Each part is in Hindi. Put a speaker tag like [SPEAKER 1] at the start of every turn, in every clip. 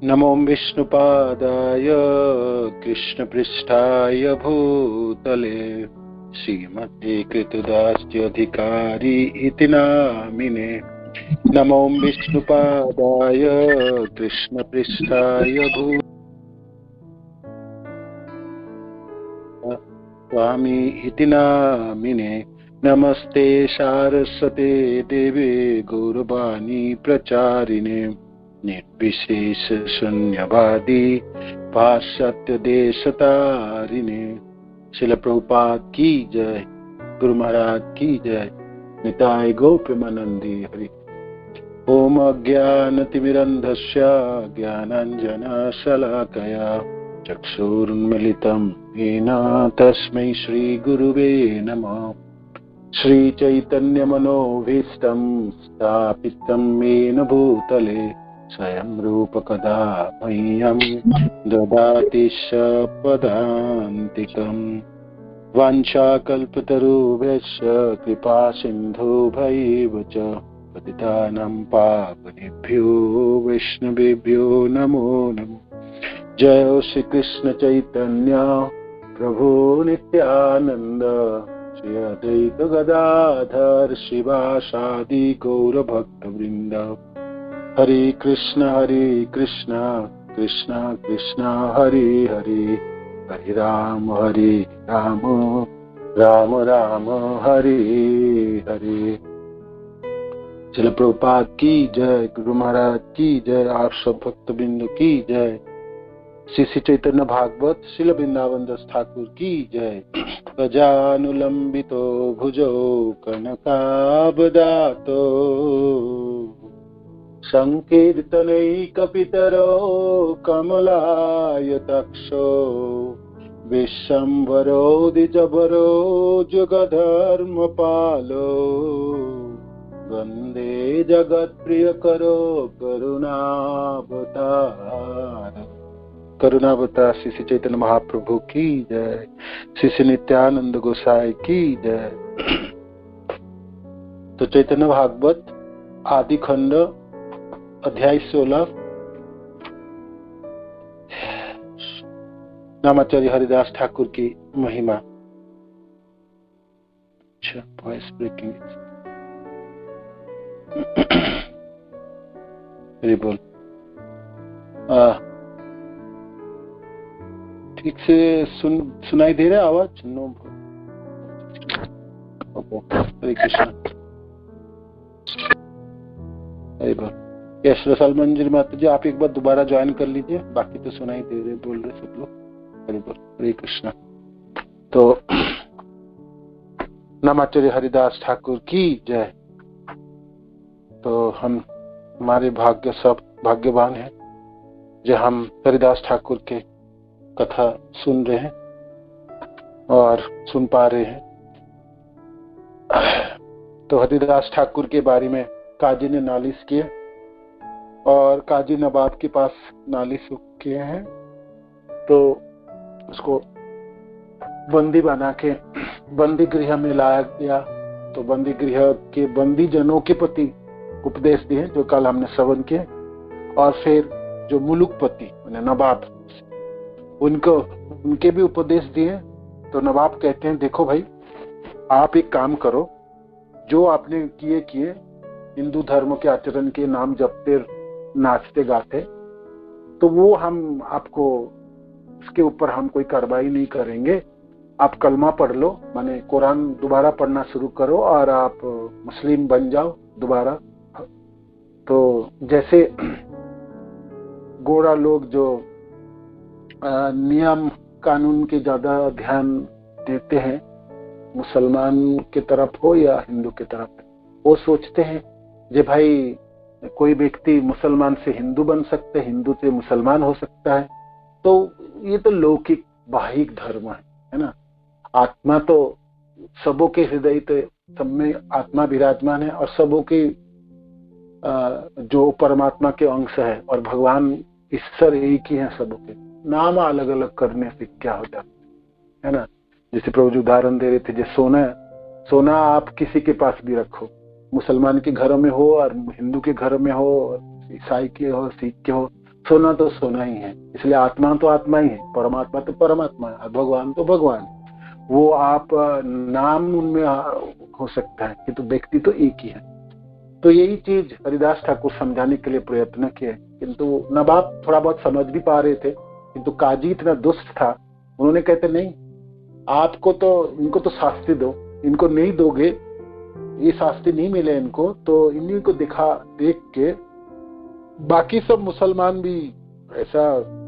[SPEAKER 1] नमो विष्णुपादाय कृष्णपृष्ठाय भूतले श्रीमते कृतदास्यधिकारी इति नामिने। नमो विष्णुपादाय कृष्णपृष्ठाय स्वामी इति नामिने। नमस्ते सारस्वते देवे गौरवाणी प्रचारिणे निर्विशेष शून्यवादी पाश्चात्य देशतारिणे। शिल प्रभुपाद की जय, गुरु महाराज की जय, निताय गौप्यमानंदी हरि। ओम अज्ञानतिमिरन्धस्य ज्ञानाञ्जनशलाकया चक्षुरुन्मिलितं येन तस्मै श्रीगुरुवे नमः। श्रीचैतन्यमनोभीष्टं स्थापितं येन भूतले स्वयं रूपकदा मह्यं ददाति पदान्तिकम्। वाञ्छाकल्पतरुभ्यश्च कृपासिन्धुभ्यैव च पतितानां पावनेभ्यो वैष्णवेभ्यो नमो नमः। जय श्री कृष्ण चैतन्य प्रभु नित्यानंद श्री अद्वैत गदाधर शिवासादि गौर भक्त वृंद। हरे कृष्ण कृष्ण कृष्ण हरे हरे, हरे राम राम राम हरे हरे। श्रील प्रभुपाद की जय, गुरु महाराज की जय, आप सब भक्त बिंदु की जय। श्री श्री चैतन्य भागवत श्रील वृंदावन दास ठाकुर की जय। गजानुलंबितो भुजो कनकाबदातो संकीर्तनैकपितरो कमलायताक्षो विश्वम्भरो द्विजभरो जुगधर्मपालो वन्दे जगत्प्रियकरो करुणावतार। करुणावतार श्री श्री चैतन्य महाप्रभु की जय, श्री श्री नित्यानंद गोसाई की जय। तो चैतन्य भागवत आदि खंड अध्याय 16 नामाचार्य हरिदास ठाकुर की महिमा। अच्छा, वॉइस ब्रेकिंग। बोल ठीक से सुनाई दे रहा आवाज? नो। हरे कृष्ण। हरे बोल। यश रसल मंजिल माता जी, आप एक बार दोबारा ज्वाइन कर लीजिए, बाकी तो सुनाई दे रहे, बोल रहे सब लोग। हरे बोल। हरे कृष्ण। तो नामाचार्य हरिदास ठाकुर की जय। तो हम हमारे भाग्य सब भाग्यवान हैं जो हम हरिदास ठाकुर के कथा सुन रहे हैं और सुन पा रहे हैं। तो हरिदास ठाकुर के बारे में काजी ने नालिश किए और काजी नवाब के पास नालिश किए हैं, तो उसको बंदी बना के बंदी गृह में लाया गया। तो बंदी गृह के बंदी जनों के प्रति उपदेश दिए जो कल हमने श्रवण किए, और फिर जो मुलुकपति नवाब उनके भी उपदेश दिए। तो नवाब कहते हैं देखो भाई, आप एक काम करो, जो आपने किए हिंदू धर्म के आचरण के नाम जपते नाचते गाते, तो वो हम आपको उसके ऊपर हम कोई कार्रवाई नहीं करेंगे। आप कलमा पढ़ लो, माने कुरान दोबारा पढ़ना शुरू करो और आप मुस्लिम बन जाओ दोबारा। तो जैसे गोरा लोग जो नियम कानून के ज्यादा ध्यान देते हैं, मुसलमान की तरफ हो या हिंदू की तरफ, वो सोचते हैं जे भाई कोई व्यक्ति मुसलमान से हिंदू बन सकते, हिंदू से मुसलमान हो सकता है। तो ये तो लौकिक बाहिक धर्म है ना। आत्मा तो सबों के हृदय तो सब में आत्मा विराजमान है, और सबों की जो परमात्मा के अंश है, और भगवान ईश्वर एक ही है सबों के। नाम अलग अलग करने से क्या हो जाता है ना। जैसे प्रभु जी उदाहरण दे रहे थे, जैसे सोना आप किसी के पास भी रखो, मुसलमान के घरों में हो और हिंदू के घरों में हो, ईसाई के हो, सिख के हो, सोना तो सोना ही है, इसलिए आत्मा तो आत्मा ही है, परमात्मा तो परमात्मा है, भगवान तो भगवान है। वो आप नाम उनमें हो सकता है, कि तो व्यक्ति तो एक ही है। तो यही चीज हरिदास ठाकुर समझाने के लिए प्रयत्न किए, किंतु नवाब थोड़ा बहुत समझ भी पा रहे थे, किंतु काजी इतना दुष्ट था, उन्होंने कहते नहीं, आपको तो इनको तो शास्ति दो, इनको नहीं दोगे, ये शास्ति नहीं मिले इनको, तो इन्हीं को देख के बाकी सब मुसलमान भी ऐसा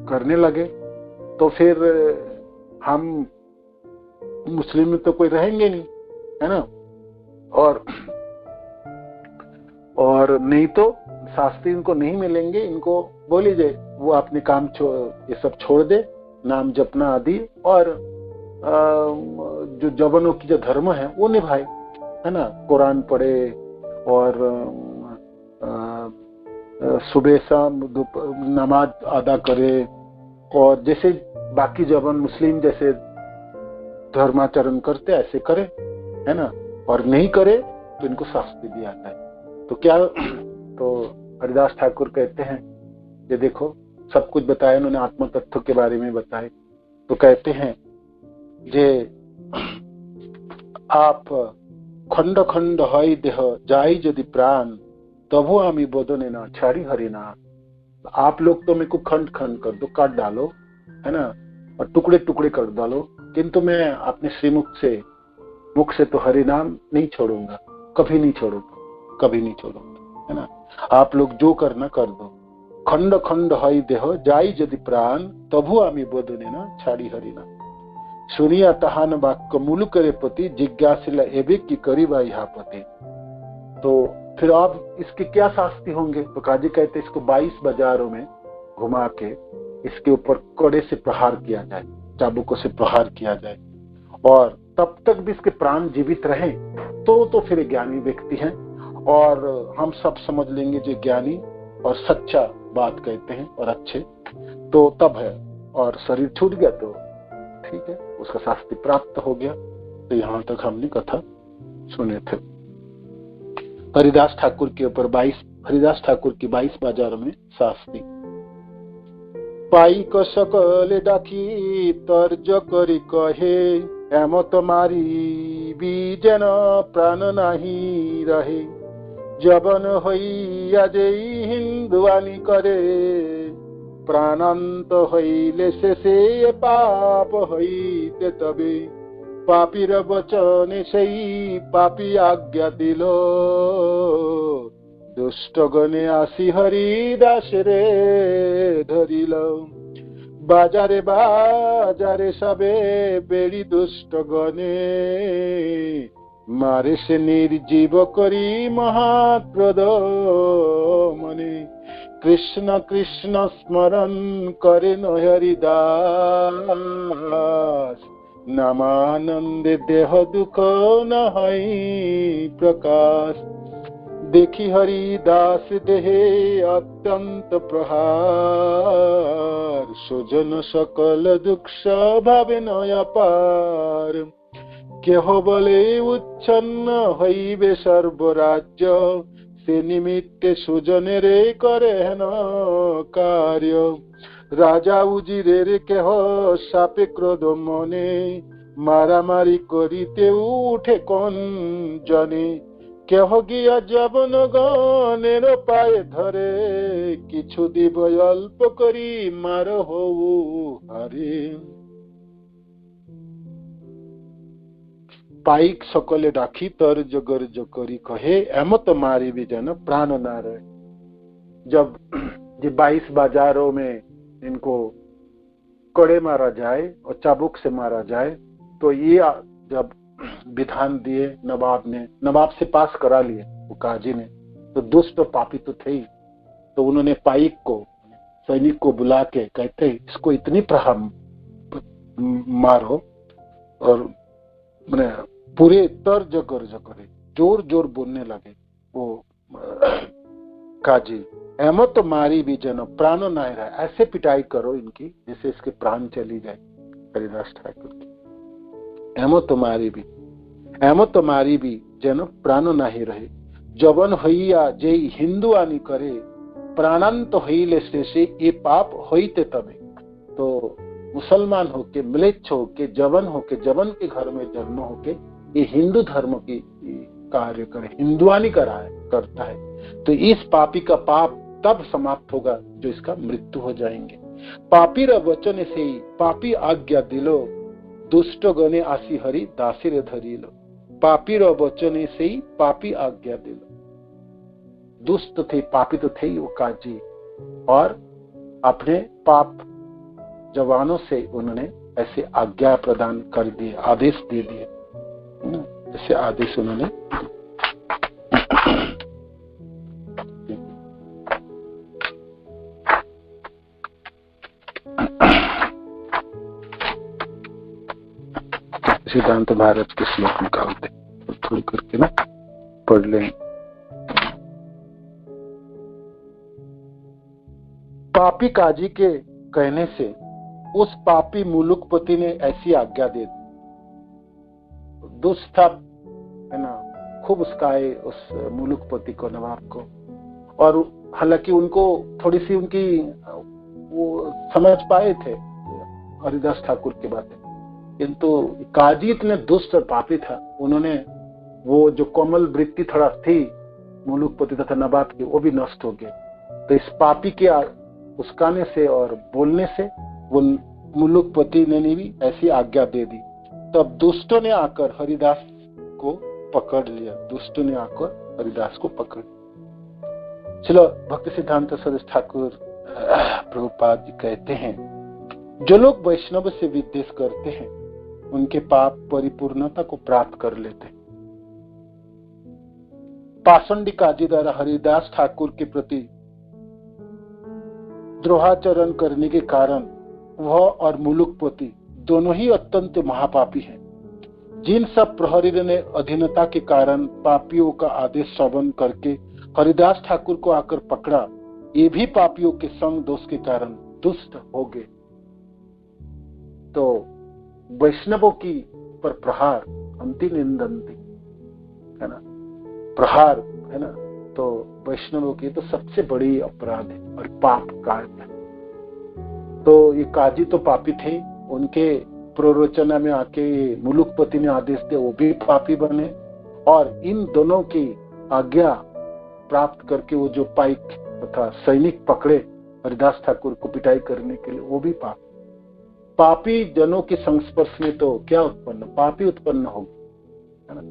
[SPEAKER 1] करने लगे, तो फिर हम मुस्लिम में तो कोई रहेंगे नहीं, है ना। और नहीं तो शास्त्री इनको नहीं मिलेंगे, इनको बोली जाए वो अपने काम ये सब छोड़ दे, नाम जपना आदि, और जो जवानों की जो धर्म है वो निभाए, है ना। कुरान पढ़े और सुबह शाम नमाज अदा करे, और जैसे बाकी जवान मुस्लिम जैसे धर्माचरण करते ऐसे करे, है ना। और नहीं करे तो इनको शास्ति दिया जाए। तो क्या, तो हरिदास ठाकुर कहते हैं ये देखो सब कुछ बताया उन्होंने, आत्म तत्व के बारे में बताए। तो कहते हैं जे आप खंड खंड हई देह जाई यदि प्राण तभो आमी बदने ना छाड़ी हरिना। आप लोग तो मेरे को खंड खंड कर दो, काट डालो, है ना, और टुकड़े टुकड़े कर डालो, किंतु मैं अपने श्रीमुख से तो हरि नाम नहीं छोड़ूंगा, कभी नहीं छोड़ूंगा, कभी नहीं छोड़ूंगा, है ना। आप लोग जो करना कर दो। खंड खंड हई देह जाई यदि प्राण तभु आमी बदने ना छाड़ी हरिना। सुनिया तहान वाक्य मूल करे पति जिज्ञासिला एबे की करीबा यहाँ पति। तो फिर आप इसके क्या शास्ति होंगे? तो काजी कहते इसको 22 बाजारों में घुमा के इसके ऊपर कड़े से प्रहार किया जाए, चाबुकों से प्रहार किया जाए, और तब तक भी इसके प्राण जीवित रहे तो फिर ज्ञानी व्यक्ति हैं, और हम सब समझ लेंगे जो ज्ञानी और सच्चा बात कहते हैं और अच्छे, तो तब है। और शरीर छूट गया तो ठीक है, उसका शास्ति प्राप्त हो गया। तो यहाँ तक हमने कथा सुने थे। हरिदास ठाकुर के ऊपर हरिदास ठाकुर की 22 बाजार में शास्ति। पाई क सकले डाकी तर्ज करी कहे एमत मारी बीजन प्राण नाही रहे। जबन हई आजई हिंदुआनी करे प्राणांत हईले से पाप हईते तबे। पापीर बचने सेई पापी आज्ञा दिल दुष्ट गणे आसी हरिदास रे धरिल। बाजारे बाजारे सबे बेड़ी दुष्ट गणे मारे से निर्जीव करी महाक्रोध मने। कृष्ण कृष्ण स्मरण करे न हरिदास नामानंदे देह दुख न हई प्रकाश। देखी हरिदास देहे अत्यंत प्रहार सुजन सकल दुख भावे न अपार। केह बले उच्छन्न हईबे सर्वराज्य से निमित्ते सुजने रे करे न कार्य। राजा उजिरे रे केह सापे क्रोध मने मारामारी करिते उठे कौन जने। केह गिया जबन गनेर पाए धरे किछु दिब अल्प करी मार हो हरे। पाइक सकले डाकी तर जगर जकरी कहे एमत मारी भी जन प्राण ना रहे। जब ये 22 बाजारों में इनको कड़े मारा जाए और चाबुक से मारा जाए, तो ये जब विधान दिए नवाब से पास करा लिए वो काजी ने, तो दुष्ट और पापी तो थे ही। तो उन्होंने पाइक को सैनिक को बुला के कहते इसको इतनी प्रहार मारो, और पूरे तर्ज कर करे जोर जोर बोलने लगे वो काजी। एमत मारी भी जन प्राण ना रहे, ऐसे पिटाई करो इनकी जिससे इसके प्राण चली जाए। हरिदास ठाकुर की एमत मारी भी जन प्राण नाही रहे। जबन हईया जे हिंदू आनी करे प्राणांत होइले शेषे ये पाप होइते तबे। तो मुसलमान होके, म्लेच्छ होके, जवन के घर में जन्म होके ये हिंदू धर्म की कार्य करे, हिंदुआनी करता है, तो इस पापी का पाप तब समाप्त होगा जो इसका मृत्यु हो जाएंगे। पापी र वचन से ही पापी आज्ञा दिलो, दुष्ट गणे आसी हरि दासिर धरिलो। पापी र वचन से ही पापी आज्ञा दिलो। दुष्ट थे, पापी तो थे ही वो काजी, और अपने पाप जवानों से उन्होंने ऐसे आज्ञा प्रदान कर दिए, आदेश दे दिए, ऐसे आदेश उन्होंने। सिद्धांत भारत के श्लोक निकालते थोड़ी करके ना, पढ़ लें। पापी काजी के कहने से उस पापी मुलुकपति ने ऐसी आज्ञा दे दी। दुष्ट था, है ना, खूब उसकाए उस मुलुकपति को, नवाब को, और हालांकि उनको थोड़ी सी उनकी वो समझ पाए थे हरिदास ठाकुर की बातें, किंतु काजी इतने दुष्ट और पापी था, उन्होंने वो जो कोमल वृत्ति थोड़ा थी मुलुकपति तथा नवाब की, वो भी नष्ट हो गए। तो इस पापी के उसकाने से और बोलने से वो मुलुकपति ने भी ऐसी आज्ञा दे दी। तब दुष्टों ने आकर हरिदास को पकड़ लिया, दुष्टों ने आकर हरिदास को पकड़। चलो, भक्ति सिद्धांत सरस्वती ठाकुर प्रभुपाद जी कहते हैं, जो लोग वैष्णव से विद्वेष करते हैं उनके पाप परिपूर्णता को प्राप्त कर लेते हैं। पाषंडी काजी द्वारा हरिदास ठाकुर के प्रति द्रोहाचरण करने के कारण वह और मुलुकपति दोनों ही अत्यंत महापापी हैं। जिन सब प्रहरी ने अधीनता के कारण पापियों का आदेश श्रवण करके हरिदास ठाकुर को आकर पकड़ा, ये भी पापियों के संग दोष के कारण दुष्ट हो गए। तो वैष्णवों की पर प्रहार अंति निंदंती, है ना, प्रहार, है ना, तो वैष्णवों की तो सबसे बड़ी अपराध है और पाप कार्य है। तो ये काजी तो पापी थे, उनके प्ररोचना में आके मुलुकपति ने आदेश दिया, वो भी पापी बने, और इन दोनों की आज्ञा प्राप्त करके वो जो पाइक तथा सैनिक पकड़े हरिदास ठाकुर को पिटाई करने के लिए, वो भी पापी जनों के संस्पर्श में तो क्या उत्पन्न, पापी उत्पन्न होगी, है ना।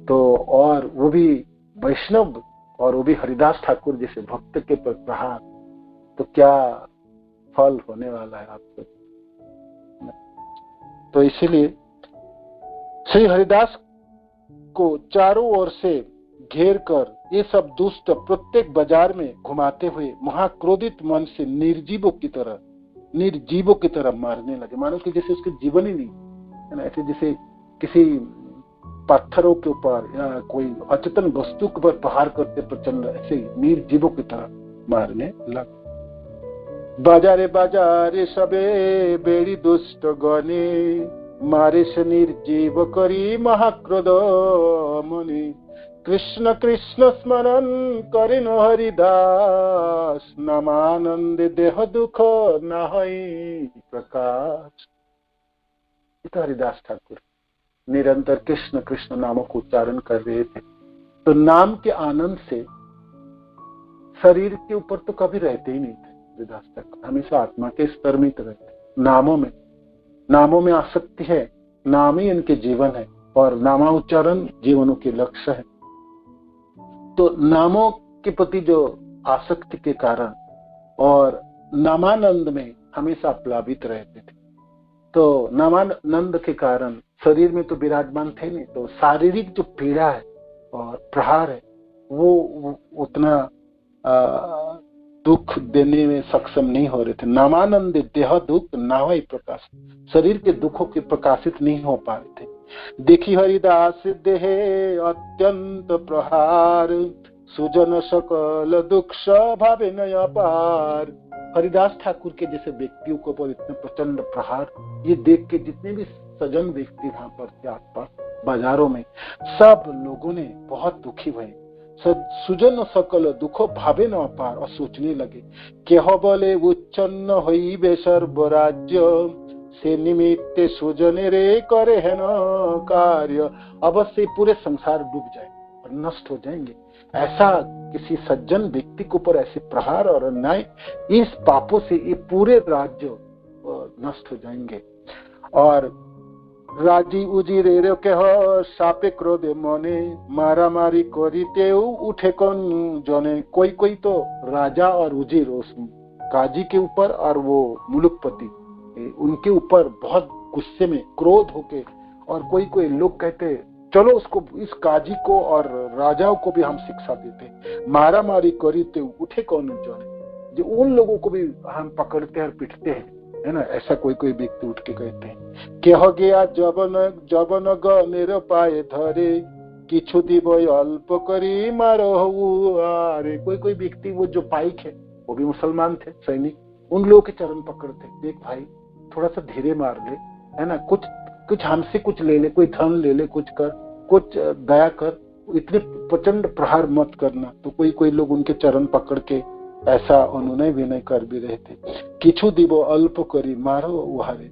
[SPEAKER 1] तो और वो भी वैष्णव, और वो भी हरिदास ठाकुर जैसे भक्त के प्रहार, तो क्या फल होने वाला है आपको। तो इसीलिए श्री हरिदास को चारों ओर से घेर कर ये सब दुष्ट प्रत्येक बाजार में घुमाते हुए महाक्रोधित मन से निर्जीवों की तरह मारने लगे, मानो कि जैसे उसके जीवन ही नहीं, है ना, ऐसे जैसे किसी पत्थरों के ऊपर या कोई अचेतन वस्तु के ऊपर प्रहार करते प्रचंड, ऐसे निर्जीवों की तरह मारने लगे। बाजारे बाजारे सबे बेड़ी दुष्ट गणे, मारे से निर्जीव करी महाक्रोध मने। कृष्ण कृष्ण स्मरण करेन हरिदास, नामानंद देह दुख नाहि प्रकाश। तो हरिदास ठाकुर निरंतर कृष्ण कृष्ण नामों को उच्चारण कर रहे थे, तो नाम के आनंद से शरीर के ऊपर तो कभी रहते ही नहीं थे हरिदास ठाकुर, हमेशा आत्मा के स्तर में तो रहते। नामों में आसक्ति है, नाम ही इनके जीवन है, और नामाउच्चारण जीवनों के लक्ष्य है। तो नामों के प्रति जो आसक्ति के कारण और नामानंद में हमेशा प्लावित रहते थे। तो नामानंद के कारण शरीर में तो विराजमान थे नहीं, तो शारीरिक जो पीड़ा है और प्रहार है वो उतना दुख देने में सक्षम नहीं हो रहे थे। नामानंद देह दुख नाहि प्रकाश, शरीर के दुखों के प्रकाशित नहीं हो पा रहे थे। देखी हरिदास देहे अत्यंत प्रहार, सुजन सकल दुख भावे न अपार। हरिदास ठाकुर के जैसे व्यक्तियों को पर इतने प्रचंड प्रहार, ये देख के जितने भी सजन व्यक्ति वहां पर थे आसपास बाजारों में, सब लोगों ने बहुत दुखी हुए। सुजन सकल दुख भावे न अपार। और सोचने लगे केह बोले उच्चन्न होइबे सर्वराज्य, से निमित्ते सुजने रे करे है न कार्य। अवश्य पूरे संसार डूब जाए और नष्ट हो जाएंगे। ऐसा किसी सज्जन व्यक्ति के ऊपर ऐसे प्रहार और अन्याय, इस पापों से ये पूरे राज्य नष्ट हो जाएंगे। और राजी उजी रे कह सापे क्रोधे मने, मारा मारी करीते उठे कौन जने। कोई कोई तो राजा और उजीर उस काजी के ऊपर और वो मुलुकपति उनके ऊपर बहुत गुस्से में क्रोध होके, और कोई कोई लोग कहते चलो उसको, इस काजी को और राजाओं को भी हम शिक्षा देते। मारा मारी करीते उठे कौन जने, जो उन लोगों को भी हम पकड़ते और पिटते हैं, है ना। ऐसा कोई कोई व्यक्ति उठ के कहते हैं। कह गया जबन गनेर पाए धरे, किछु दिव अल्प करी मारो अरे। कोई कोई व्यक्ति वो जो पाइक है वो भी मुसलमान थे सैनिक, उन लोगों के चरण पकड़ते, देख भाई थोड़ा सा धीरे मार ले, है ना, कुछ कुछ हमसे कुछ ले ले, कोई धन ले ले, कुछ कर, कुछ दया कर, इतने प्रचंड प्रहार मत करना। तो कोई कोई लोग उनके चरण पकड़ के ऐसा अनुनय विनय कर भी रहे थे। किछु दिवो अल्प करी मारो उहारे,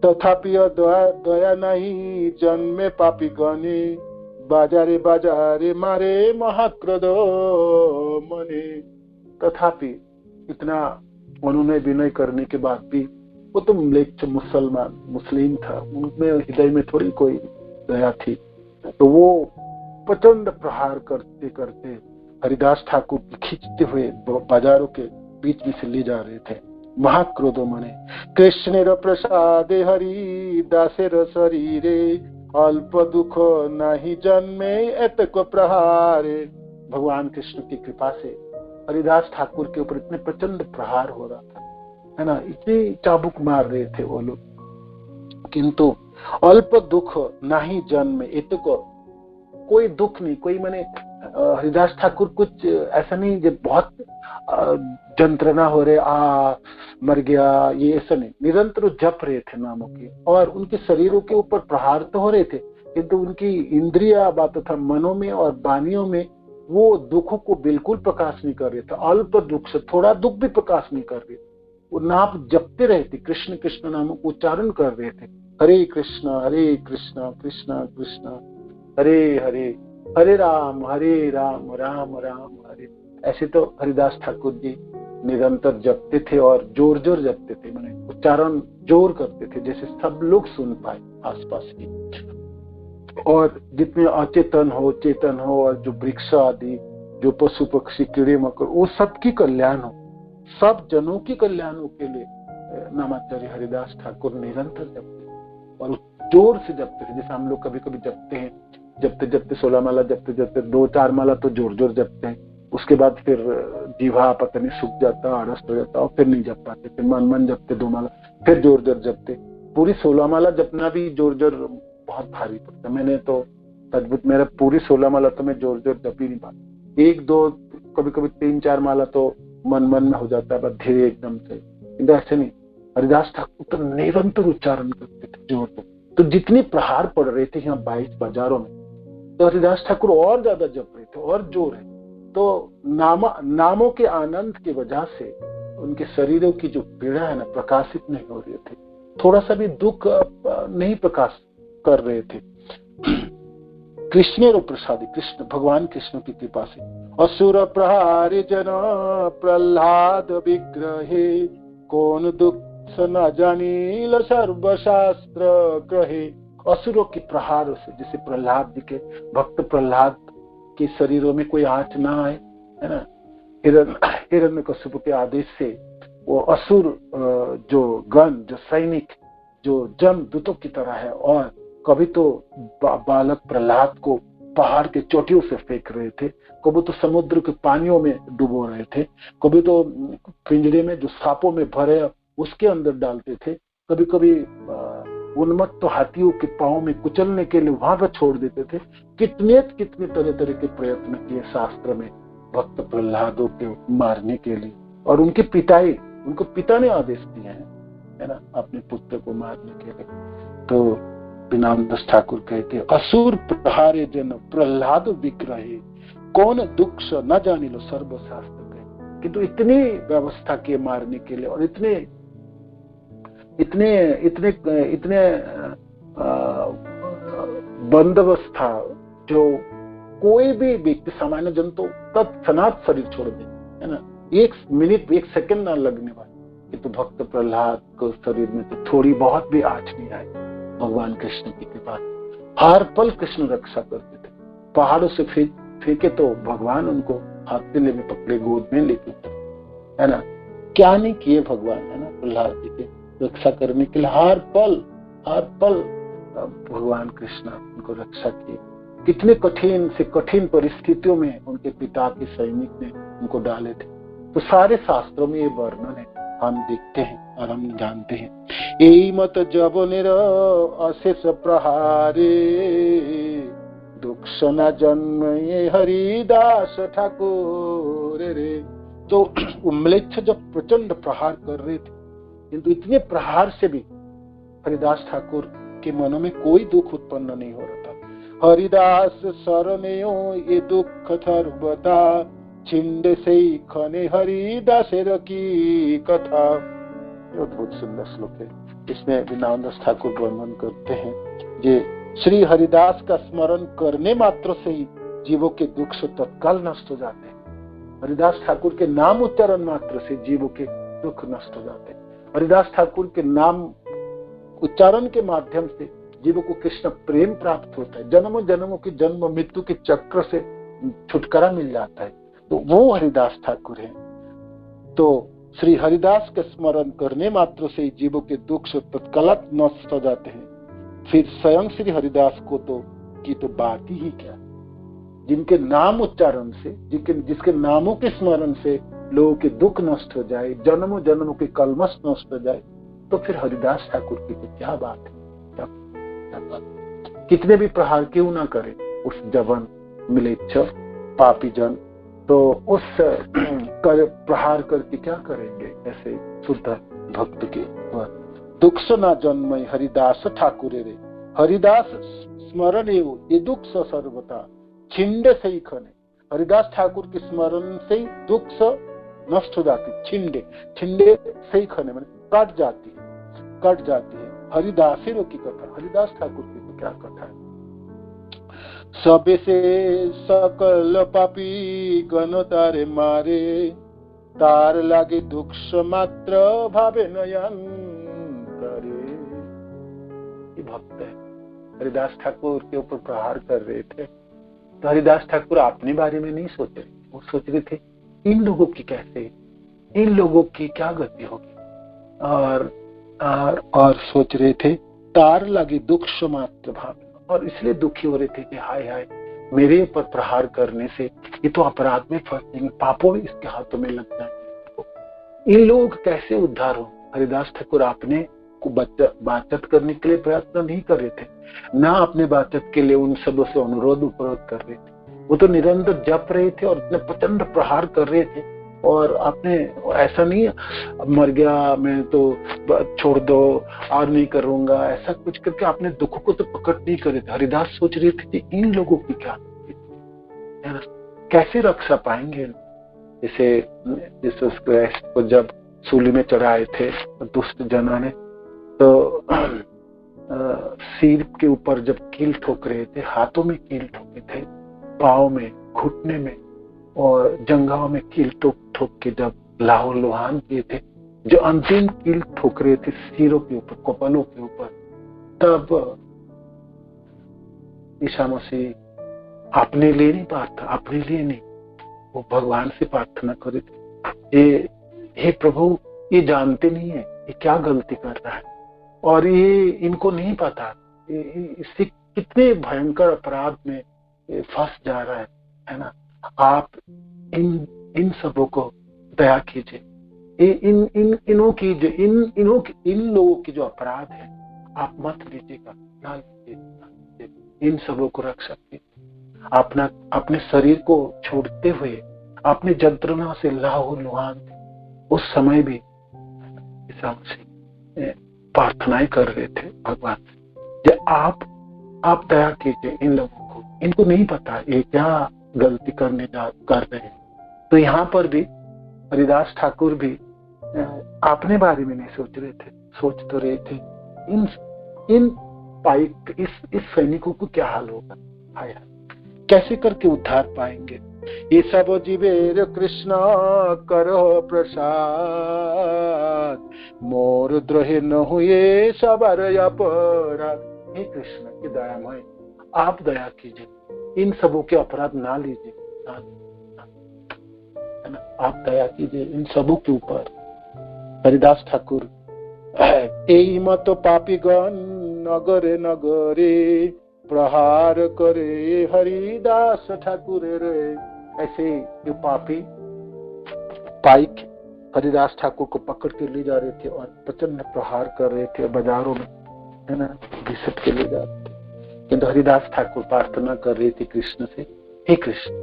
[SPEAKER 1] तथापि दया नहीं जन्मे पापी गणे, बाजारे बाजारे मारे महाक्रोध मने। तथापि इतना अनुनय विनय करने के बाद भी वो तो मुस्लिम था, उनमें हृदय में थोड़ी कोई दया थी। तो वो प्रचंड प्रहार करते करते हरिदास ठाकुर खींचते हुए बाजारों के बीच में से ले जा रहे थे। महाक्रोधो मने कृष्णेर प्रसादे हरि दासेर शरीरे, अल्प दुख नहीं जन्मे एतक प्रहारे। भगवान कृष्ण की कृपा से हरिदास ठाकुर के ऊपर इतने प्रचंड प्रहार हो रहा था, है ना, इतने चाबुक मार रहे थे वो लोग, किंतु अल्प दुख नहीं जन्मे एतक, कोई दुख नहीं, कोई माने हरिदास ठाकुर कुछ ऐसा नहीं जो बहुत जंत्रणा हो रहे, मर गया, ये ऐसा नहीं। निरंतर जप रहे थे नामों के, और उनके शरीरों के ऊपर प्रहार तो हो रहे थे, किंतु उनकी इंद्रिया बात था मनों में और वाणियों में वो दुखों को बिल्कुल प्रकाश नहीं कर रहे थे। अल्प दुख से थोड़ा दुख भी प्रकाश नहीं कर रहे, वो नाम जपते रहे थे, कृष्ण कृष्ण नामों को उच्चारण कर रहे थे। हरे कृष्ण कृष्ण कृष्ण हरे हरे, हरे राम राम राम हरे। ऐसे तो हरिदास ठाकुर जी निरंतर जपते थे और जोर जोर जपते थे, माने उच्चारण जोर करते थे जैसे सब लोग सुन पाए आसपास की। और जितने अचेतन हो चेतन हो, और जो वृक्ष आदि, जो पशु पक्षी कीड़े मकोड़, वो सबकी कल्याण हो, सब जनों की कल्याणों के लिए नामाचार्य हरिदास ठाकुर निरंतर जपते और जोर से जपते थे। जैसे हम लोग कभी कभी जपते हैं, जपते जपते 16 माला जपते जपते 2-4 माला तो जोर जोर जपते हैं, उसके बाद फिर जीवा पता नहीं सूख जाता, आड़स हो जाता, और फिर नहीं जप पाते, फिर मन जपते 2 माला, फिर जोर जोर जपते। पूरी 16 माला जपना भी जोर जोर बहुत भारी पड़ता। मैंने तो अद्भुत, मेरा पूरी 16 माला तो मैं जोर जोर जप ही नहीं पाता, 1-2 कभी कभी 3-4 माला तो मन में हो जाता है, बस धीरे एकदम से। किंतु ऐसे नहीं, हरिदास ठाकुर तो निरंतर उच्चारण करते थे जोर जोर। तो जितनी प्रहार पड़ रहे थे यहाँ 22 बाजारों में, तो हरिदास ठाकुर और ज्यादा जप रहे थे और जोर है। तो नामों के आनंद की वजह से उनके शरीरों की जो पीड़ा है ना, प्रकाशित नहीं हो रही थी, थोड़ा सा भी दुख नहीं प्रकाश कर रहे थे। कृष्णेर प्रसादी, कृष्ण भगवान कृष्ण की कृपा से। असुर प्रहारे जन प्रहलाद विग्रहे, कौन दुख न जानील सर्वशास्त्र कहे। असुरों के प्रहारों से, जैसे प्रहलाद जी के भक्त प्रहलाद के शरीरों में कोई आंच ना आए, है ना, हिरण्यकशिपु के आदेश से वो असुर जो गण, जो सैनिक, जो जमदूतों की तरह है, और कभी तो बालक प्रहलाद को पहाड़ के चोटियों से फेंक रहे थे, कभी तो समुद्र के पानियों में डुबो रहे थे, कभी तो पिंजरे में जो सांपों में भरे उसके अंदर डालते थे, कभी कभी उन्मत्त हाथियों के पांव में कुचलने के लिए वहां पर छोड़ देते थे। कितने तरह तरह के प्रयत्न किए शास्त्र में भक्त प्रहलादों के मारने के लिए, और उनके उनको पिता ने आदेश दिए हैं, है ना, अपने पुत्र को मारने के लिए। तो बिनामदास ठाकुर कहते असुर प्रहारे जन प्रहलाद विग्रहे, कौन दुख न जानी लो सर्वशास्त्र के। किंतु इतनी व्यवस्था के मारने के लिए और इतने इतने इतने इतने बंदोबस्त था जो कोई भी व्यक्ति सामान्य जन तो तत्क्षणात शरीर छोड़ दे, है ना, 1 मिनट 1 सेकंड ना लगने वाले। तो भक्त प्रहलाद को शरीर में तो थोड़ी बहुत भी आँच नहीं आई। भगवान कृष्ण की कृपा, हर पल कृष्ण रक्षा करते थे। पहाड़ों से फेंके तो भगवान उनको हाथले में पकड़े, गोद में लेके, है ना, क्या नहीं किए भगवान, है ना, प्रहलाद जी के रक्षा करने के लिए हर पल भगवान कृष्ण उनको रक्षा किए। कितने कठिन से कठिन परिस्थितियों में उनके पिता के सैनिक ने उनको डाले थे। तो सारे शास्त्रों में ये वर्णन है, हम देखते हैं और हम जानते हैं। यही मत जब निर अशेष प्रहारे दुख न जन्म ये हरिदास ठाकुर रे। तो म्लेच्छ जब प्रचंड प्रहार कर रहे थे, किंतु इतने प्रहार से भी हरिदास ठाकुर के मनों में कोई दुख उत्पन्न नहीं हो रहा था। हरिदास शरणयो ये दुख थर्वता छिंड से खने हरिदासेर की कथा। बहुत सुंदर श्लोक है। इसमें वृंदावनदास ठाकुर वर्णन करते हैं, ये श्री हरिदास का स्मरण करने मात्र से ही जीवों के दुख से तत्काल नष्ट हो जाते हैं। हरिदास ठाकुर के नाम उच्चारण मात्र से जीवों के दुख नष्ट हो जाते हैं। हरिदास ठाकुर के नाम उच्चारण के माध्यम से जीवों को कृष्ण प्रेम प्राप्त होता है। जन्मों जन्मों की जन्म मृत्यु के चक्र से छुटकारा मिल जाता है। तो वो हरिदास ठाकुर है। तो श्री हरिदास के स्मरण करने मात्र से ही जीवों के दुख से तत्काल नष्ट हो जाते हैं। फिर स्वयं श्री हरिदास को तो बात ही क्या, जिनके नाम उच्चारण से, जिसके नामों के स्मरण से लोगों के दुख नष्ट हो जाए, जन्मों जन्मों के कलमश नष्ट हो जाए, तो फिर हरिदास ठाकुर की तो क्या बात है, क्या बात। कितने भी प्रहार क्यों ना करे उस जवन म्लेच्छ पापी जन, तो उस प्रहार करके क्या करेंगे ऐसे शुद्ध भक्त के। दुख न जन्मय हरिदास ठाकुर रे, हरिदास स्मरण ये दुख सर्वथा छिंड से ही खने। हरिदास ठाकुर के स्मरण से ही दुख नष्ट हो जाती, छिंडे से ही खने मैंने कट जाती है। हरिदासेरों की कथा, हरिदास ठाकुर की तो क्या कथा है। सबे से सकल पापी गण तारे मारे, तार लागे दुख मात्र भावे नयन करे। ये भक्त है, हरिदास ठाकुर के ऊपर प्रहार कर रहे थे। तो हरिदास ठाकुर अपने बारे में नहीं सोच रहे, वो सोच रहे थे इन लोगों की कैसे, इन लोगों की क्या गति होगी, और सोच रहे थे तार लगी दुख मात्र भाव, और इसलिए दुखी हो रहे थे कि हाय हाय मेरे ऊपर प्रहार करने से ये तो अपराध में फंस जाएंगे, पापों में इसके हाथों में लग जाएंगे, इन लोगों का कैसे उद्धार हो। हरिदास ठाकुर आपने को बातचीत करने के लिए प्रयत्न नहीं कर रहे थे, ना अपने बातचीत के लिए उन सबों से अनुरोध उपरोध कर रहे थे। वो तो निरंतर जप रहे थे और इतने प्रचंड प्रहार कर रहे थे। और आपने ऐसा नहीं मर गया मैं तो छोड़ दो और नहीं करूंगा, ऐसा कुछ करके आपने दुखों को तो प्रकट नहीं करे थे। हरिदास सोच रहे थे कि इन लोगों की क्या, कैसे रक्षा पाएंगे। जैसे उसको जब सूली में चढ़ाए थे दुष्ट जना ने, तो सिर के ऊपर जब कील ठोक रहे थे, हाथों में कील ठोके थे, पाँव में, घुटने में और जंघाओं में कील ठोक के जब लाहौर लुहान किए थे, जो अंतिम कील ठोक रहे थे सिरों के ऊपर, कपालों के ऊपर, तब ईसा मसीह अपने लिए नहीं प्रार्थना, अपने लिए नहीं, वो भगवान से प्रार्थना करे थे, हे प्रभु ये जानते नहीं है ये क्या गलती कर रहा है, और ये इनको नहीं पता इससे कितने भयंकर अपराध में फंस जा रहा है ना। आप इन सबों को दया कीजिए, इन लोगों की जो अपराध है आप मत लीजिएगा, ना लीजिए, इन सबों को रख सकते। अपने शरीर को छोड़ते हुए अपने यंत्रणा से लाहो लुहान उस समय भी प्रार्थनाएं कर रहे थे भगवान से, आप दया कीजिए इन लोगों को, इनको नहीं पता ये क्या गलती कर रहे हैं। तो यहाँ पर भी हरिदास ठाकुर भी अपने बारे में नहीं सोच रहे थे, सोच तो रहे थे इन पाइक इस सैनिकों को क्या हाल होगा, हाय कैसे करके उद्धार पाएंगे। ये सब जीवेर कृष्ण करो प्रसाद, मोर द्रोहे न हुए सबर अपराध। हे कृष्ण की दयामय, आप दया कीजिए, इन सबों के अपराध ना लीजिए, है ना, आप दया कीजिए इन सबों के ऊपर। हरिदास ठाकुर एई मत पापीगण नगरे नगरे प्रहार करे हरिदास ठाकुर रे। ऐसे जो पापी पाइक हरिदास ठाकुर को पकड़ के ले जा रहे थे और प्रचंड प्रहार कर रहे थे बाजारों में, है ना, घिसट के ले जा रहे थे। किंतु हरिदास ठाकुर प्रार्थना कर रहे थे कृष्ण से, हे कृष्ण